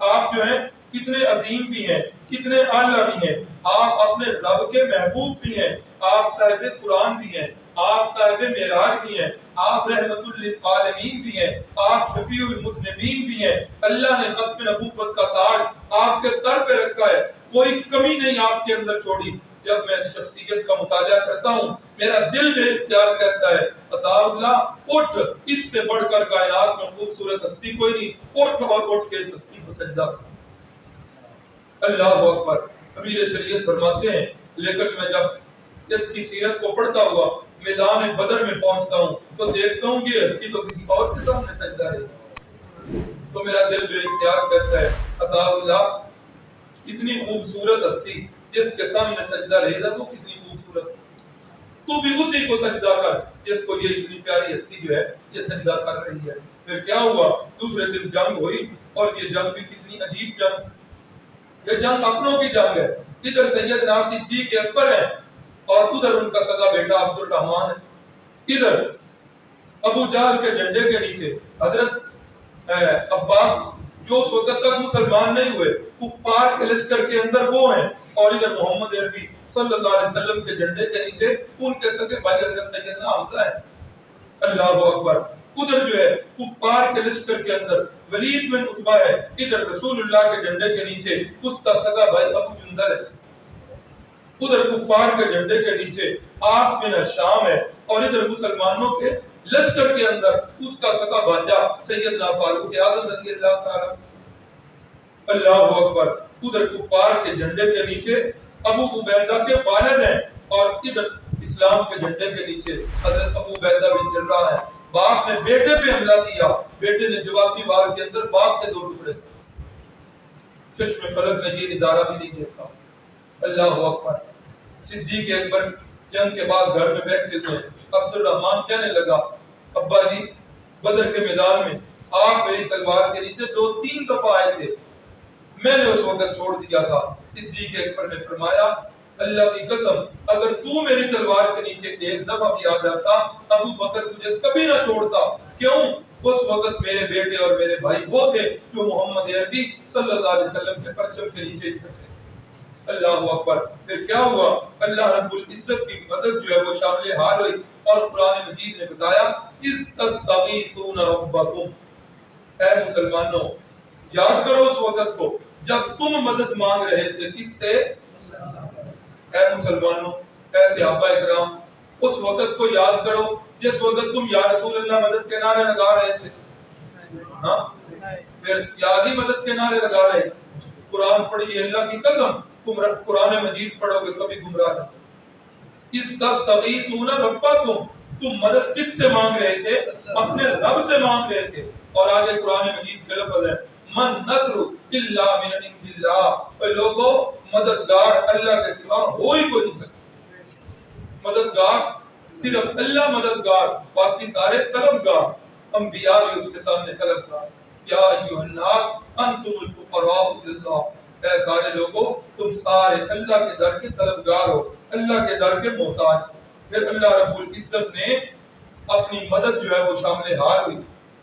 آپ جو ہیں کتنے عظیم بھی ہیں, کتنے اعلیٰ بھی ہیں, آپ اپنے رب کے محبوب بھی ہیں, آپ صاحب قرآن بھی ہیں, آپ صاحب معراج بھی ہیں, آپ رحمت للعالمین بھی ہیں, آپ شفیع المذنبین بھی ہیں. اللہ نے ختم نبوت کا تاج آپ کے سر پہ رکھا ہے, کوئی کمی نہیں آپ کے اندر چھوڑی. جب میں اس شخصیت کا مطالعہ کرتا ہوں میرا دل میں اختیار کرتا ہے عطا اللہ اٹھ, اس سے بڑھ کر کائنات میں خوبصورت ہستی کوئی نہیں, اٹھ اور اٹھ کے اس ہستی کو سجدہ کر. اللہ اکبر. امیر شریعت فرماتے ہیں لیکن میں جب اس کی سیرت کو پڑھتا ہوا میدان بدر میں پہنچتا ہوں تو دیکھتا ہوں کہ ہستی تو کسی اور کے سامنے سجدہ رہی, تو میرا دل بے اختیار کرتا ہے عطا اللہ اتنی خوبصورت ہستی جس کے سامنے سجدہ رہے گا وہ کتنی خوبصورت, تو بھی اسی کو سجدہ کر جس کو یہ اتنی پیاری ہستی جو ہے یہ سجدہ کر رہی ہے. پھر کیا ہوا, دوسرے دن جنگ ہوئی, اور یہ جنگ بھی کتنی عجیب جنگ تھی. یہ جنگ اپنوں کی جنگ ہے. ادھر سیدنا صدیق اکبر ہے اور ادھر ان کا سگا بیٹا عبد الرحمان ہے. ادھر ابو جہل کے جھنڈے کے نیچے حضرت عباس جو اس وقت تک مسلمان نہیں ہوئے, کفار کے لشکر کے اندر وہ ہیں, اور ادھر محمد عربی صلی اللہ علیہ وسلم کے جھنڈے کے نیچے ان کے سگے بھائی حضرت سیدنا حمزہ ہے. اللہ اکبر. ادھر جو ہے کفار کے لشکر کے اندر ولید بن عتبہ ہے, ادھر رسول اللہ کے جھنڈے کے نیچے اس کا سگا بھائی ابو جندل ہے. ادھر کفار کے جھنڈے کے نیچے آس بن شام ہے, اور ادھر مسلمانوں کے لشکر کے اندر اس کا سگا بھانجا سیدنا فاروق اعظم رضی اللہ تعالی. اللہ اکبر. ادھر کفار کے جھنڈے کے نیچے ابو عبیدہ کے والد ہیں, اور ادھر اسلام کے جھنڈے کے نیچے حضرت ابو عبیدہ بن جراح ہیں. باپ نے بیٹے پہ حملہ کیا, بیٹے نے جوابی وار کے اندر باپ کے دو ٹکڑے, چشم فلک نے یہ نظارہ بھی نہیں دیکھا. اللہ اکبر. صدیق اکبر جنگ کے بعد گھر میں بیٹھے تھے. عبد الرحمان کہنے لگا ابا جی بدر کے میدان میں آپ میری تلوار کے نیچے 2-3 دفعہ آئے تھے, میں نے اس وقت چھوڑ دیا تھا. صدیق اکبر نے فرمایا اللہ کی قسم اگر تو میری تلوار کے نیچے ایک دفعہ بھی آ جاتا ابو بکر تجھے کبھی نہ چھوڑتا. کیوں؟ اس وقت میرے بیٹے اور میرے بھائی وہ تھے جو محمد عربی صلی اللہ علیہ وسلم کے پرچم کے نیچے تھے. اللہ اکبر. پھر کیا ہوا, اللہ رب العزت کی مدد جو ہے وہ شامل حال ہوئی, اور قرآن مجید نے بتایا اذ تستغیثون ربکم, اے مسلمانوں یاد کرو اس وقت کو جب تم مدد مانگ رہے تھے کس سے, اے مسلمانوں اے صحابہ اکرام اس وقت کو یاد کرو جس وقت تم یا رسول اللہ مدد کے نعرے لگا رہے تھے. ہاں پھر یاد ہی مدد کے نعرے لگا رہے. قرآن پڑھیے, اللہ کی قسم تم قرآن مجید پڑھو گے کبھی گمراہ نہیں. اس تستغیثون ربکم, تم مدد کس سے مانگ رہے تھے, اپنے رب سے مانگ رہے تھے. اور آگے قرآن مجید کے لفظ ہے من نصر الا من عند اللہ, اے لوگوں مددگار اللہ کے سوا ہو ہی کوئی نہیں سکتا. مددگار صرف اللہ مددگار, باقی سارے طلبگار. انبیاء بھی اس کے سامنے طلبگار. یا ایھا الناس انتم الفقراء الی اللہ, اے سارے لوگوں تم سارے اللہ کے در کے طلبگار ہو, اللہ کے در کے محتاج. پھر اللہ رب العزت نے اپنی مدد جو ہے وہ شامل حال ہوئی,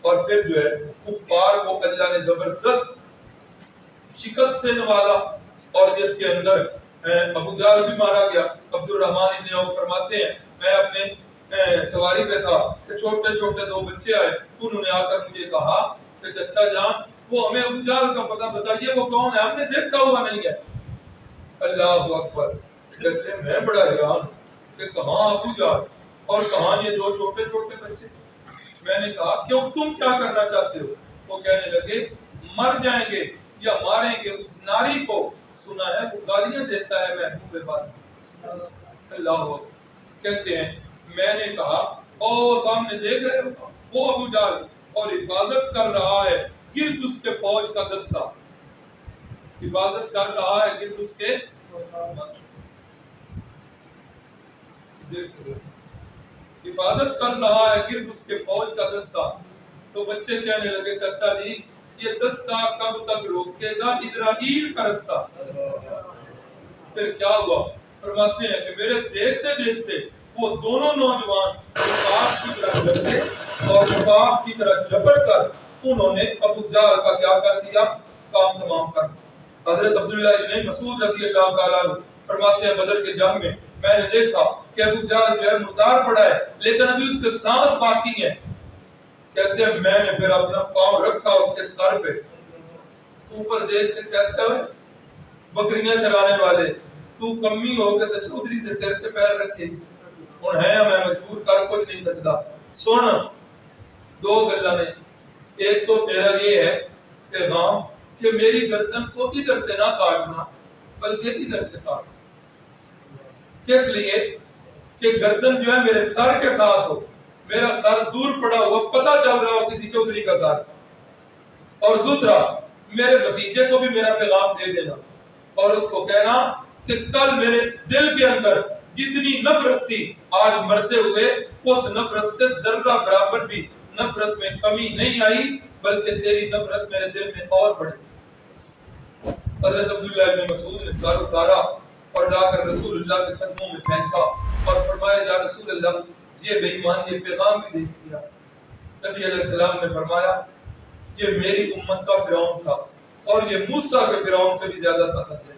اور پھر جو ہے کفار کو اللہ نے زبردست شکست سے نوازا، اور جس کے اندر ابو جہل بھی مارا گیا۔ عبد الرحمن ابن عوف فرماتے ہیں میں اپنے سواری پہ تھا کہ چھوٹے چھوٹے دو بچے آئے، انہوں نے آ کر مجھے کہا کہ چچا جان وہ ہمیں ابو جہل کا پتہ بتائیے، وہ کون ہے، ہم نے دیکھا ہوا نہیں ہے۔ اللہ اکبر، کہتے ہیں میں بڑا حیران کہ کہاں ابو جہل اور کہاں یہ دو چھوٹے چھوٹے بچے۔ میں نے کہا کیوں، تم کیا کرنا چاہتے ہو؟ وہ کہنے لگے مر جائیں گے یا ماریں گے اس ناری کو، سنا ہے وہ گالیاں دیتا ہے محبوب بات۔ اللہ کہتے ہیں میں نے کہا او سامنے دیکھ رہے ہو وہ ابو جہل، اور حفاظت کر رہا ہے گرد اس کے فوج کا دستہ، حفاظت کر رہا ہے گرد اس کے حفاظت کر رہا ہے گرد اس کے فوج کا دستہ۔ تو بچے کہنے لگے چچا جی یہ دستہ کب تک روکے گا اسرائیل کا رستہ؟ پھر کیا ہوا؟ فرماتے ہیں کہ میرے دیکھتے دیکھتے وہ دونوں نوجوان رکاب کی طرح جھپٹے، اور رکاب کی طرح جھپٹ کر انہوں نے ابو جہل کا کیا کر دیا؟ کام تمام کر دیا۔ حضرت عبداللہ ابن مسعود رضی اللہ تعالیٰ عنہ فرماتے ہیں بدر کے جنگ میں نے دیکھا کہ ابو جہل جو ہے مردار پڑا ہے لیکن ابھی اس کے سانس باقی ہیں۔ کہتے ہیں میں نے پھر اپنا پاؤں رکھا اس کے سر پہ، اوپر دیکھ کے کہتا ہے بکریاں چرانے والے تو کمی ہو کے تو چودھری دے سر کے پیر رکھے ہن ہے میں مجبور کر کچھ نہیں سکتا۔ سن دو گلاں نے، ایک تو میرا یہ ہے پیغام کہ میری گردن کو ادھر سے نہ کاٹنا بلکہ ادھر سے کاٹنا، کس لیے کہ گردن جو ہے میرے سر کے ساتھ ہو، میرا سر دور پڑا ہوا پتہ چل رہا ہو کسی چودھری کا سر، اور دوسرا میرے بھتیجے کو بھی میرا پیغام دے دینا اور اس کو کہنا کہ کل میرے دل کے اندر جتنی نفرت تھی آج مرتے ہوئے اس نفرت سے ذرہ برابر بھی نفرت میں کمی نہیں آئی، بلکہ تیری نفرت میرے دل میں اور بڑھے۔ حضرت عبداللہ ابن مسعود نے سر اتارا اور لا کر رسول اللہ کے قدموں میں پھینکا اور فرمایا یا رسول اللہ یہ بے ایمان یہ پیغام بھی دیکھ دیا۔ نبی علیہ السلام نے فرمایا یہ میری امت کا فرعون تھا اور یہ موسیٰ کے فرعون سے بھی زیادہ سخت ہے۔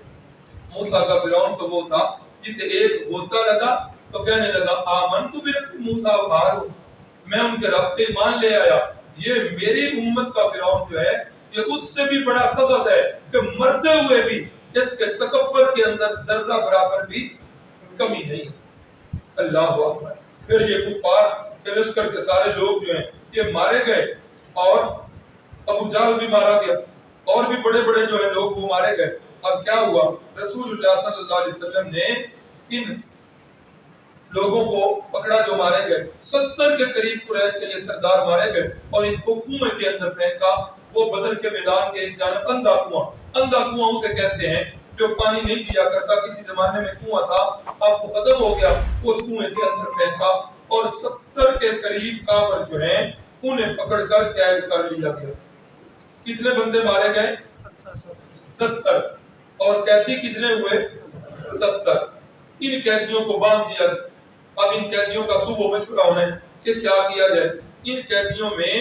موسیٰ کا فرعون تو وہ تھا جسے ایک غوطہ لگا تو کہنے لگا آمنت برب موسیٰ و ہارون، میں ان کے رب پہ ایمان لے آیا۔ یہ میری امت کا فرعون جو ہے یہ اس سے بھی بڑا سخت ہے کہ مرتے ہوئے بھی اس کے تکبر کے اندر ذرہ برابر بھی کمی نہیں۔ اللہ اکبر۔ پھر یہ کفار کے لشکر کے سارے لوگ جو ہیں یہ مارے گئے اور ابو جہل بھی مارا گیا اور بھی بڑے بڑے جو ہے لوگ وہ مارے گئے۔ اب کیا ہوا؟ رسول اللہ صلی اللہ علیہ وسلم نے ان لوگوں کو پکڑا جو مارے گئے، 70 کے قریب قریش کے یہ سردار مارے گئے اور ان کو کنویں کے اندر پھینکا۔ وہ بدر کے میدان کے ایک جانب اندھا کنواں اسے کہتے ہیں جو پانی نہیں دیا کرتا، کسی زمانے میں کنواں تھا اب وہ ختم ہو گیا، اس کنویں کے اندر پھینکا اور 70 کے قریب کافر جو ہیں انہیں پکڑ کر قید کر لیا گیا۔ کتنے بندے مارے گئے؟ 70، اور قیدی کتنے ہوئے؟ 70۔ ان قیدیوں کو باندھ دیا۔ اب ان قیدیوں کا صوبہ مشورہ ہونا ہے کہ کیا کیا جائے۔ ان قیدیوں میں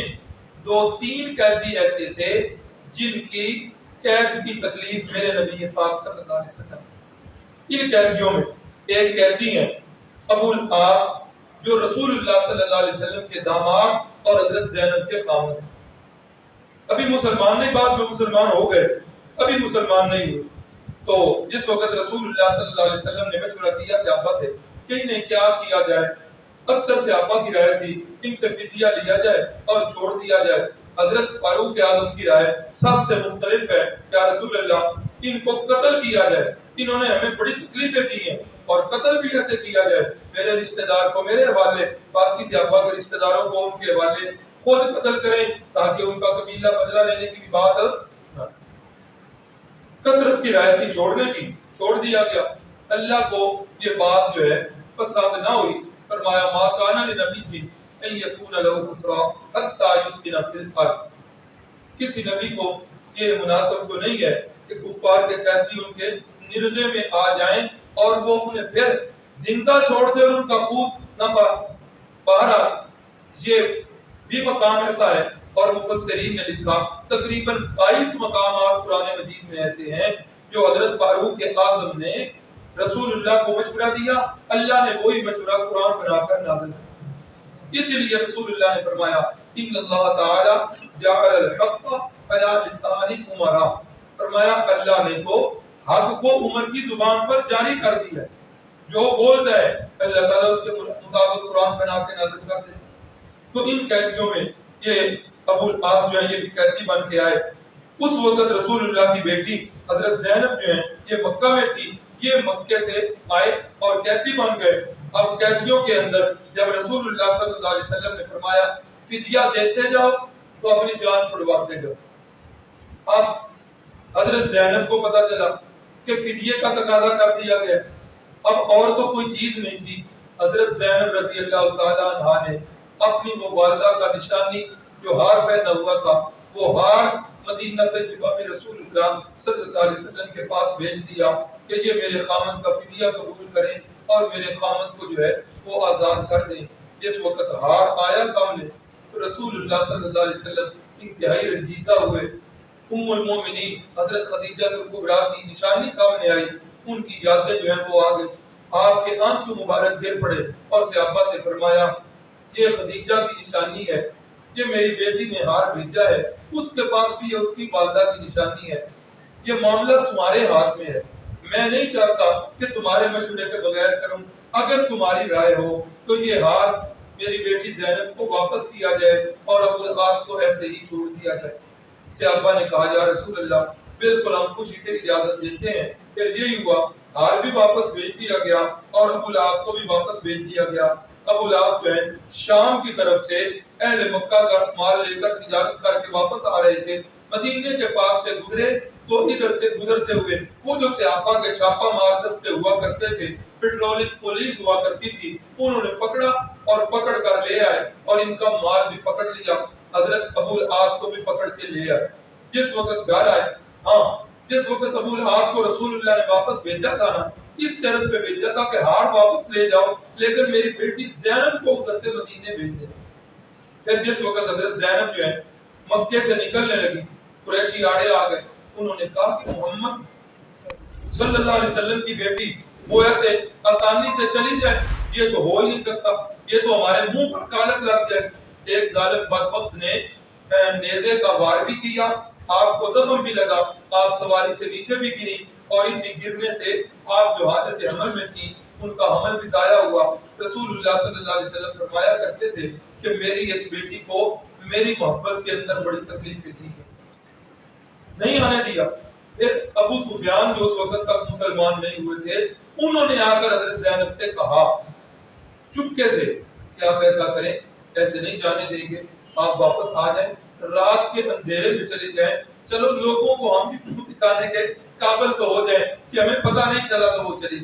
2-3 قیدی ایسے تھے جن کی قید کی تکلیف میرے نبی پاک صلی اللہ علیہ وسلم۔ ان قیدیوں میں ایک قیدی ہیں ابو العاص جو رسول اللہ صلی اللہ علیہ وسلم کے داماد اور حضرت زینب کے خاوند ہیں۔ ابھی مسلمان نہیں، بعد میں مسلمان ہو گئے، ابھی مسلمان نہیں ہوئے۔ تو جس وقت رسول اللہ صلی اللہ علیہ وسلم نے مشورہ کیا صحابہ سے کہ انہیں کیا کیا جائے، اکثر صحابہ کی رائے تھی ان سے فدیہ لیا جائے اور چھوڑ دیا جائے۔ حضرت فاروق اعظم کی رائے سب سے مختلف ہے، یا رسول اللہ ان کو قتل کیا جائے، انہوں نے ہمیں بڑی تکلیفیں دی ہیں اور قتل بھی ایسے کیا جائے، میرے رشتہ دار کو میرے حوالے، باقی صحابہ کے رشتہ داروں کو ان کے حوالے، خود قتل کریں تاکہ ان کا قبیلہ بدلہ لینے کی بھی بات نہ۔ کثرت کی رائے تھی چھوڑنے کی، چھوڑ دیا گیا۔ اللہ کو یہ بات جو ہے پسند نہ ہوئی، فرمایا ما کان لنبی جی ان یکون لہ اسریٰ حتی یسکن فی الارض۔ کسی نبی کو یہ مناسب تو نہیں ہے کہ کفار کے قیدی ان کے نرزے میں آ جائیں اور وہ انہیں پھر زندہ چھوڑ دے اور ان کا خون نہ باہر آ۔ یہ بھی مقام ایسا ہے اور مفسرین نے لکھا تقریباً 22 مقامات قرآن مجید میں ایسے ہیں جو حضرت فاروق اعظم نے رسول اللہ کو مشورہ دیا، اللہ نے وہی مشورہ قرآن بنا کر نازل کیا۔ اسی لیے رسول اللہ نے فرمایا ان اللہ تعالی جعل الحق علی لسان عمر، فرمایا اللہ نے تو حق کو عمر کی زبان پر جاری کر دیا ہے، جو بولتا ہے اللہ تعالیٰ اس کے مطابق قرآن بنا کے نازل کر دے۔ تو ان قیدیوں میں یہ ابو العاص جو ہے یہ بھی قیدی بن کے آئے۔ اس وقت رسول اللہ کی بیٹی حضرت زینب جو ہیں یہ مکہ میں تھی، یہ مکے سے آئے اور قیدی بن گئے۔ اب قیدیوں کے اندر جب رسول اللہ صلی اللہ علیہ وسلم نے فرمایا فدیہ دیتے جاؤ تو اپنی جان چھڑواتے جاؤ، اب حضرت زینب کو پتا چلا کہ فدیے کا تقاضا کر دیا گیا، اب اور تو کوئی چیز نہیں تھی۔ حضرت زینب رضی اللہ تعالیٰ عنہا نے اپنی وہ والدہ کا نشانی جو ہار پہنا ہوا تھا وہ ہار مدینہ طیبہ میں رسول اللہ صلی اللہ علیہ وسلم کے پاس بھیج دیا کہ یہ میرے خامد کا فدیہ قبول کریں اور میرے خامد کو جو ہے وہ آزاد کر دیں۔ جس وقت ہار آیا سامنے تو رسول اللہ صلی اللہ علیہ وسلم انتہائی رنجیدہ ہوئے۔ ام المومنین حضرت خدیجہ الکبریٰ کی نشانی سامنے آئی، ان کی یادیں جو ہیں وہ آ گئی، آپ کے آنسو مبارک گر پڑے اور صحابہ سے فرمایا یہ خدیجہ کی نشانی ہے، یہ میری بیٹی نے ہار بھیجا ہے، اس کے پاس بھی اس کی والدہ کی نشانی ہے، یہ معاملہ تمہارے ہاتھ میں ہے، میں نہیں چاہتا کہ تمہارے مشورے کے بغیر کروں، اگر تمہاری رائے ہو تو یہ ہار میری بیٹی زینب کو واپس کیا جائے اور ابو العاص کو ایسے ہی چھوڑ دیا جائے۔ صحابہ نے کہا یا رسول اللہ بالکل ہم خوشی سے اجازت دیتے ہیں۔ پھر یہی ہوا، ہار بھی واپس بھیج دیا گیا اور ابو العاص کو بھی واپس بھیج دیا گیا۔ ابو العاص جو ہے شام کی طرف سے اہل مکہ کا مال لے کر تجارت کر کے واپس آ رہے تھے، مدینے کے پاس سے گزرے تو ادھر سے گزرتے ہوئے وہ جو صحابہ کے چھاپا مار دستے ہوا کرتے تھے، پیٹرولنگ پولیس ہوا کرتی تھی، انہوں نے پکڑا اور پکڑ کر لے آئے اور ان کا مال بھی پکڑ لیا، حضرت ابو العاص کو بھی پکڑ کے لے آئے۔ جس وقت گھر آئے، جس وقت ابو العاص کو رسول اللہ نے واپس بھیجا تھا نا، اس شرط پہ بھیجا تھا کہ ہار واپس لے جاؤ لیکن میری بیٹی زینب کو ادھر سے مدینے بھیج دے۔ پھر جس وقت حضرت زینب جو ہے مکے سے نکلنے لگی، قریشی آڑے آ گئے، انہوں نے کہا کہ محمد صلی اللہ علیہ وسلم کی بیٹی وہ ایسے آسانی سے چلی جائے، یہ تو ہو ہی نہیں سکتا، یہ تو ہمارے منہ پر کالک لگ جائے۔ ایک ظالم بدبخت نے نیزے کا وار بھی کیا، آپ کو زخم بھی لگا، آپ سواری سے نیچے بھی گری اور اسی گرنے سے آپ جو حالت حمل میں تھی ان کا حمل بھی ضائع ہوا۔ رسول اللہ صلی اللہ علیہ وسلم فرمایا کرتے تھے کہ میری اس بیٹی کو میری محبت کے اندر بڑی تکلیفیں دی ہیں، نہیں آنے دیا۔ پھر ابو سفیان جو اس وقت تک مسلمان نہیں ہوئے تھے، انہوں نے آ کر حضرت زینب سے کہا چپکے سے کہ آپ ایسا کریں، ایسے نہیں جانے دیں گے، آپ واپس آ جائیں، رات کے اندھیرے میں چلے جائیں، چلو لوگوں کو ہم بھی منہ دکھانے کے قابل تو ہو جائیں کہ ہمیں پتہ نہیں چلا تو وہ چلی۔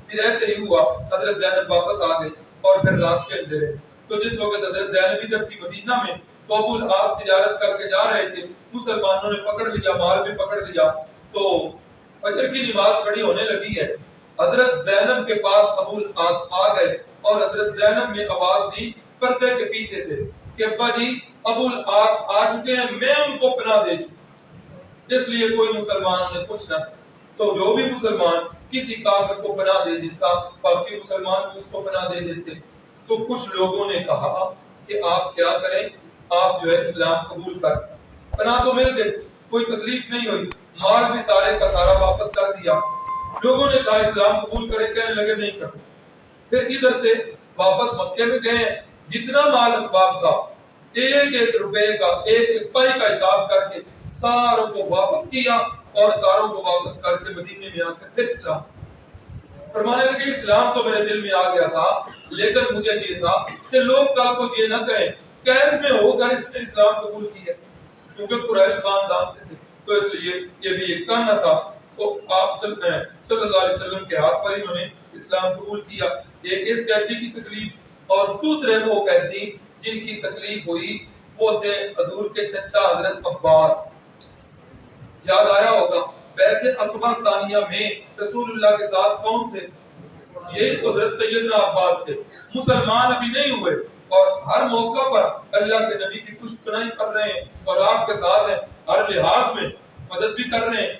پھر ایسے ہی ہوا، حضرت زینب واپس آ گئی اور پھر رات کے اندھیرے تو جس وقت حضرت زینب ادھر تھی مدینہ میں تو ابو العاص تجارت کر کے جا رہے تھے، مسلمانوں نے پکڑ لیا، مال بھی پکڑ لیا، تو فجر کی نماز کھڑی ہونے لگی ہے، حضرت زینب کے پاس ابو العاص آ گئے اور حضرت زینب نے آواز دی پردے کے پیچھے سے کہ ابا جی ابو العاص آ چکے ہیں، میں ان کو پناہ دے چکا۔ اس لیے کوئی مسلمانوں نے کچھ نہ، تو جو بھی مسلمان کسی کافر کو پناہ دے دیتا باقی مسلمان بھی اس کو پناہ دے دیتے۔ تو کچھ لوگوں نے کہا کہ آپ کیا کریں، آپ جو ہے اسلام قبول کر، پناہ تو مل گئی، کوئی تکلیف نہیں ہوئی، مال بھی سارے کا سارا واپس کر دیا۔ لوگوں نے کہا اسلام قبول کریں، کہنے لگے نہیں کرو۔ پھر ادھر سے واپس مکے میں گئے، جتنا مال اسباب تھا ایک ایک روپے کا ایک ایک پائی کا حساب کر کے ساروں کو واپس کیا اور ساروں کو واپس کر کے مدینے میں آ کر پھر اسلام فرمانے لگے اسلام تو میرے دل میں آ گیا تھا، لیکن مجھے یہ تھا کہ لوگ کل کو یہ نہ کہیں قید میں ہو کر اس نے اسلام قبول کیا، کیونکہ قریش خاندان سے تھے تو اس لیے یہ بھی ایک تانا تھا۔ تو آپ صلی اللہ علیہ وسلم کے ہاتھ پر انہوں نے اسلام قبول کیا۔ ایک اس قیدی کی تکلیف اور دوسرے وہ قیدی جن کی تکلیف ہوئی وہ تھے حضور کے چچا حضرت عباس۔ یاد آیا ہوگا بیعت عقبہ ثانیہ میں رسول اللہ کے ساتھ کون تھے؟ یہی حضرت سیدنا عباس تھے، مسلمان ابھی نہیں ہوئے اور ہر موقع پر اللہ کے نبی کی پشتنائی کر رہے ہیں اور آپ کے ساتھ ہیں، ہر لحاظ میں مدد بھی کر رہے ہیں۔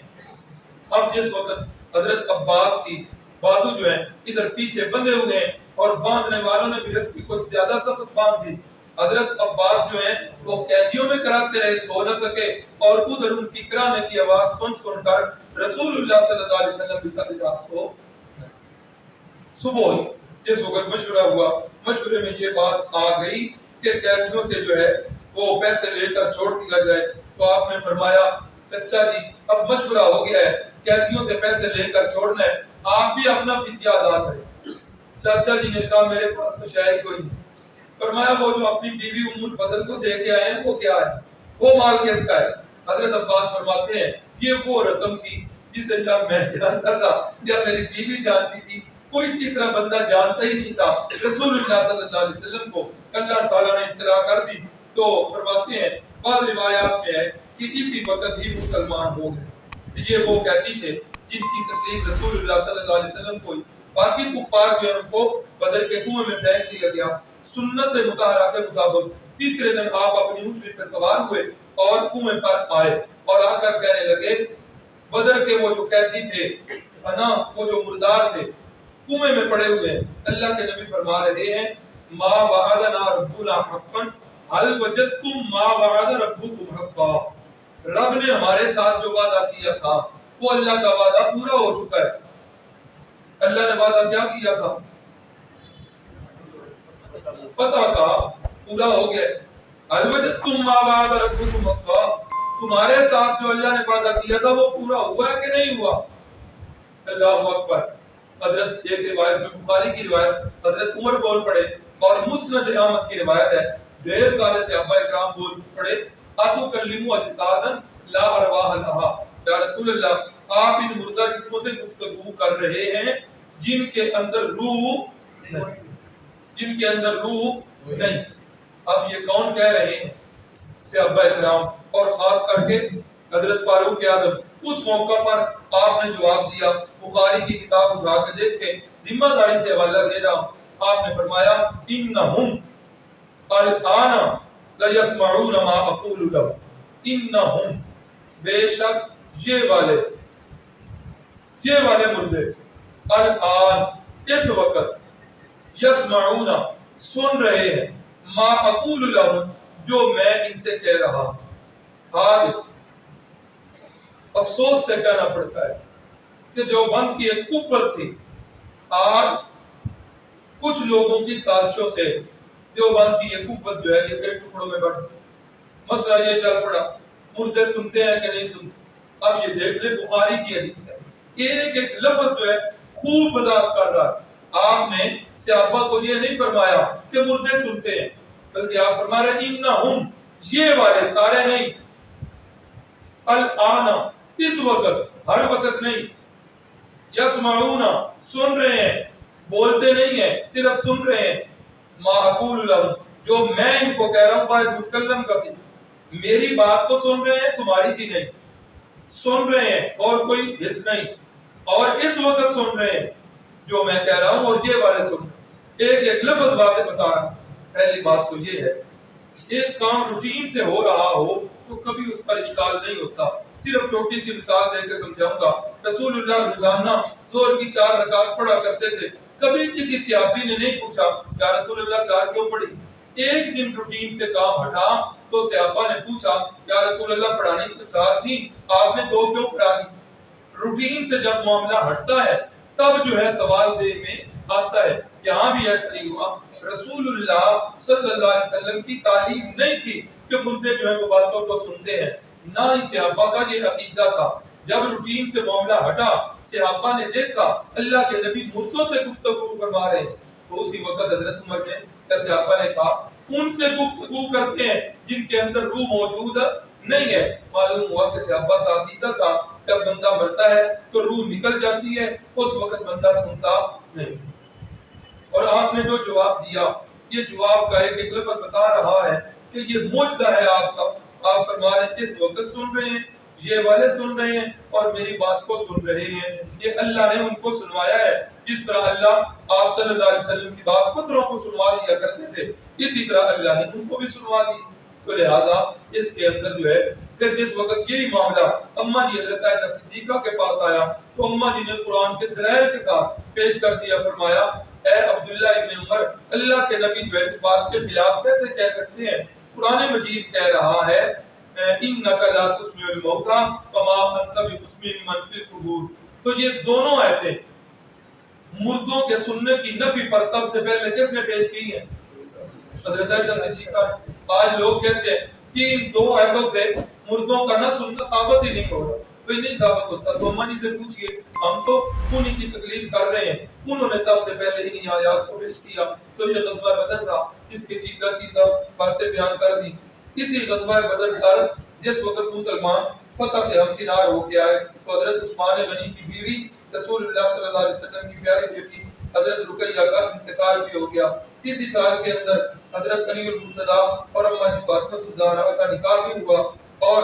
اب جس وقت حضرت عباس کی بازو جو ہے ادھر پیچھے بندھے ہوئے ہیں اور باندھنے والوں نے بھی رسی کو زیادہ سخت باندھ دی، حضرت عباس جو ہیں وہ قیدیوں میں کراتے رہے، سو نہ سکے، اور ادھر ان کی کرانے کی آواز سن کر رسول اللہ صلی اللہ علیہ وسلم بھی سارے رات سو۔ صبح ہوئی، جس وقت مشورہ ہوا، مشورے میں یہ بات آ گئی کہ قیدیوں سے جو ہے وہ پیسے لے کر چھوڑ دیا جائے، تو آپ نے فرمایا چچا جی اب مشورہ ہو گیا ہے، قیدیوں سے پیسے لے کر چھوڑنا ہے، آپ بھی اپنا فدیہ ادا کریں۔ چاچا جی نے کہا میرے پاس تو شاید کوئی نہیں۔ فرمایا وہ جو اپنی بیوی ام الفضل کو دے کے آئے ہیں وہ کیا ہے، وہ مال کس کا ہے؟ حضرت عباس فرماتے ہیں یہ وہ رقم تھی جسے نہ میں جانتا تھا یا میری بیوی جانتی تھی، کوئی تیسرا بندہ جانتا ہی نہیں تھا۔ رسول اللہ صلی اللہ علیہ وسلم کو اللہ تعالیٰ نے اطلاع کر دی تو فرماتے ہیں بعض روایات میں ہے کہ اسی وقت ہی مسلمان ہو گئے۔ یہ وہ قیدی تھے جن کی تکلیف رسول اللہ صلی اللہ علیہ وسلم کو، باقی کفار جو ان کو بدر کے کنویں میں پھینک دیا گیا۔ سنت مطہرہ کے مطابق تیسرے دن آپ اپنی اونٹنی پہ سوار ہوئے اور کنویں پر آئے اور آ کر کہنے لگے بدر کے وہ جو قیدی تھے نا، وہ جو مردار تھے کنویں میں پڑے ہوئے ہیں، اللہ کے نبی فرما رہے ہیں ما وعدنا ربنا حقا هل وجدتم ما وعد ربكم حقا، رب نے ہمارے ساتھ جو وعدہ کیا تھا وہ اللہ کا وعدہ پورا ہو چکا ہے۔ اللہ نے وعدہ کیا کیا تھا؟ فتح کا، پورا ہو گیا۔ هل وجدتم ما وعد ربكم حقا، تمہارے ساتھ جو اللہ نے وعدہ کیا تھا وہ پورا ہوا ہے کہ نہیں ہوا؟ اللہ اکبر۔ حضرت ایک روایت میں بخاری کی روایت حضرت عمر بول پڑے اور مسند احمد کی روایت ہے، ڈھیر سارے صحابہ اکرام بول پڑے اتو کلمو اجسادا لا ارواح لها، یا رسول اللہ آپ ان مردہ جسموں سے گفتگو کر رہے ہیں جن کے اندر روح نہیں، جن کے اندر روح نہیں۔ اب یہ کون کہہ رہے ہیں؟ صحابہ اکرام، اور خاص کر کے حضرت فاروق اعظم۔ اس موقع پر آپ نے جواب دیا، بخاری کی کتاب اٹھا کے دیکھیں، ذمہ داری سے حوالہ دے رہا ہوں، آپ نے فرمایا انہم الان لا يسمعون ما اقول لهم، انہم بے شک یہ والے مردے الان اس وقت یسمعون سن رہے ہیں ما اقول لهم جو میں ان سے کہہ رہا ہوں۔ حال افسوس سے کہنا پڑتا ہے کہ دیوبند کی ایک قوت تھی، آج کچھ لوگوں کی سازشوں سے دیوبند کی ایک قوت جو ہے یہ کئی ٹکڑوں میں بٹ مسئلہ یہ چل پڑا مردے سنتے ہیں کہ نہیں سنتے۔ اب یہ دیکھ لیں بخاری کی حدیث ہے، ایک ایک لفظ جو ہے خوب وضاحت کر رہا ہے۔ آپ نے صحابہ کو یہ نہیں فرمایا کہ مردے سنتے ہیں، بلکہ آپ فرما رہے ہیں انہم یہ والے، سارے نہیں، الان اس وقت، ہر وقت نہیں، یسمعون سن رہے ہیں، بولتے نہیں ہیں، صرف سن رہے ہیں، ما اقول لهم جو میں ان کو کہہ رہا ہوں، واحد متکلم کا سی میری بات کو سن رہے ہیں، تمہاری کی نہیں، سن رہے ہیں اور کوئی حص نہیں، اور اس وقت سن رہے ہیں جو میں کہہ رہا ہوں، اور یہ والے سن رہے ہیں۔ ایک ایک لفظ باتیں بتا رہا ہوں۔ پہلی بات تو یہ ہے ایک کام روٹین سے ہو رہا ہو تو کبھی اس پر اشکال نہیں ہوتا۔ صرف چھوٹی سی مثال دے کے سمجھاؤں گا، رسول اللہ روزانہ ظہر کی 4 رکعت پڑھا کرتے تھے، کبھی کسی صحابی نے نہیں پوچھا یا رسول اللہ 4 کیوں پڑھی؟ ایک دن روٹین سے کام ہٹا تو صحابہ نے پوچھا یا رسول اللہ پڑھانی تو 4 تھی، آپ نے 2 کیوں پڑھا دی؟ روٹین سے جب معاملہ ہٹتا ہے تب جو ہے سوال ذہن میں آتا ہے۔ یہاں بھی ایسا ہی ہوا، رسول اللہ صلی اللہ علیہ وسلم کی تعلیم نہیں تھی کہ مردے جو ہے وہ باتوں کو سنتے ہیں، نہ ہی صحابہ کا یہ عقیدہ تھا۔ جب روٹین سے معاملہ ہٹا، صحابہ نے دیکھا اللہ کے نبی مردوں سے گفتگو فرما رہے ہیں، تو اسی وقت حضرت عمر نے یا صحابہ نے کہا ان سے گفتگو کرتے ہیں جن کے اندر روح موجود نہیں ہے۔ معلوم ہوا کہ صحابہ کا عقیدہ تھا جب بندہ مرتا ہے تو روح نکل جاتی ہے، اس وقت بندہ سنتا نہیں۔ اور آپ نے جو جواب دیا، یہ جواب کا ایک لفظ بتا رہا ہے کہ یہ معجزہ ہے آپ کا۔ آپ فرما رہے ہیں اس وقت سن رہے ہیں، یہ والے سن رہے ہیں اور میری بات کو سن رہے ہیں۔ یہ اللہ نے ان کو سنوایا ہے، جس طرح اللہ آپ صلی اللہ علیہ وسلم کی بات پتھروں کو سنوا دیا کرتے تھے، اسی طرح اللہ نے ان کو بھی سنوا دی۔ تو لہٰذا اس کے اندر جو ہے پھر جس وقت یہی معاملہ اماں جی حضرت عائشہ صدیقہ کے پاس آیا تو اماں جی نے قرآن کے دلائل کے ساتھ پیش کر دیا، فرمایا اے عبداللہ ابن عمر، اللہ کے نبی جو ہے اس بات کے خلاف کیسے کہہ سکتے ہیں؟ قرآن مجید کہہ رہا ہے اِنَّكَ لَا تُسْمِعُ الْمَوْتَىٰ وَمَا أَنْتَ بِمُسْمِعٍ مَّن فِي الْقُبُورِ۔ تو یہ دونوں آیتیں مردوں کے سننے کی نفی پر سب سے پہلے کس نے پیش کی ہے؟ حضرت عائشہ صدیقہ۔ آج لوگ کہتے ہیں کہ ان دو آیتوں سے مردوں کا نہ سننا ثابت ہی نہیں ہوگا، کوئی نہیں ثابت ہوتا۔ تو اماں جی سے پوچھئے، ہم تو انہی کی تقلید کر رہے ہیں، انہوں نے سب سے پہلے انہی آیات کو پیش کیا۔ تو یہ غزوہ بدر تھا، اس کے چیدہ باتیں بیان کر دی۔ اسی غزوہ بدر پر جس وقت مسلمان فتح سے ہمکنار ہو کے آئے تو حضرت عثمان غنی کی بیوی رسول اللہ صلی اللہ علیہ وسلم کی پیاری بیٹی حضرت رقیہ کا انتقال بھی ہو گیا۔ اسی سال کے اندر حضرت علی المرتضیٰ اور اماں جی فاطمہ الزہرا کا نکاح بھی ہوا، اور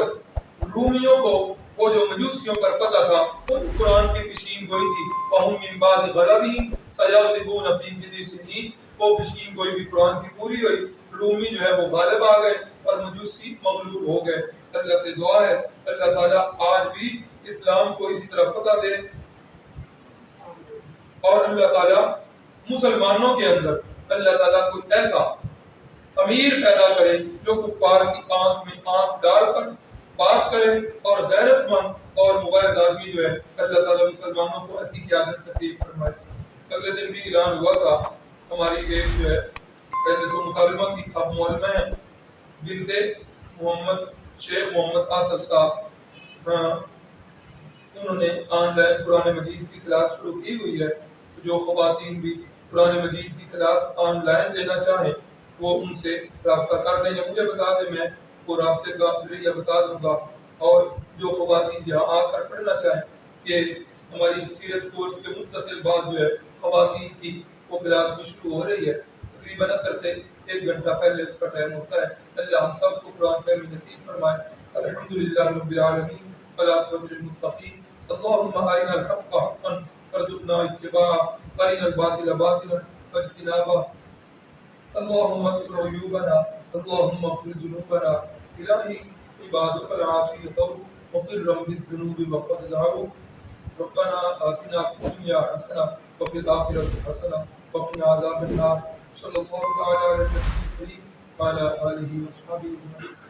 رومیوں کو وہ جو مجوسیوں پر فتح تھا وہ قرآن کی پیشین گوئی تھی، وَهُمْ مِنْ بَعْدِ غَلَبِهِمْ سَيَغْلِبُونَ فِي بِضْعِ سِنِينَ، وہ پیشین گوئی بھی قرآن کی پوری ہوئی، رومی جو ہے وہ غالب آ گئے اور مجوسی مغلوب ہو گئے۔ اللہ سے دعا ہے اللہ تعالیٰ آج بھی اسلام کو اسی طرح فتح دے، اور اللہ تعالیٰ مسلمانوں کے اندر اللہ تعالیٰ کوئی ایسا امیر پیدا کرے جو کفار کی آنکھ میں آنکھ ڈال کر بات کرے، اور غیرت مند اور مغیرت آدمی جو ہے اللہ تعالیٰ مسلمانوں کو ایسی قیادت نصیب فرمائے۔ اگلے دن بھی اعلان ہوا تھا، ہماری ایک جو ہے پہلے تو مکالمہ تھی، اب مولمہ ہیں بنت محمد شیخ محمد آصف صاحب، انہوں نے آن لائن قرآن مجید کی کلاس شروع کی ہوئی ہے۔ جو خواتین بھی قرآن مجید کی کلاس آن لائن لینا چاہیں وہ ان سے رابطہ کر لیں یا مجھے بتا دیں، میں وہ رابطے کا ذریعہ بتا دوں گا۔ اور جو خواتین یہاں آ کر پڑھنا چاہیں کہ ہماری سیرت کورس کے متصل بعد جو ہے خواتین کی وہ کلاس بھی شروع ہو رہی ہے، تقریباً اثر سے 1 گھنٹہ پہلے اس کا ٹائم ہوتا ہے۔ اللہ ہم سب کو قرآن فہمی نصیب فرمائے۔ الحمدللہ رب العالمین والعاقبۃ للمتقین۔ اللهم أرنا الحق حقا وارزقنا اتباعه وأرنا الباطل باطلا واجتنابه۔ اللهم استر عيوبنا، اللهم اغفر ذنوبنا، إلهي عبادك العافية مقرا بالذنوب وقد ظهروا، ربنا آتنا في الدنيا حسنة وفي الآخرة حسنة وقنا عذاب النار۔ صلى الله تعالى على النبي الكريم وعلى آله وصحبه أجمعين۔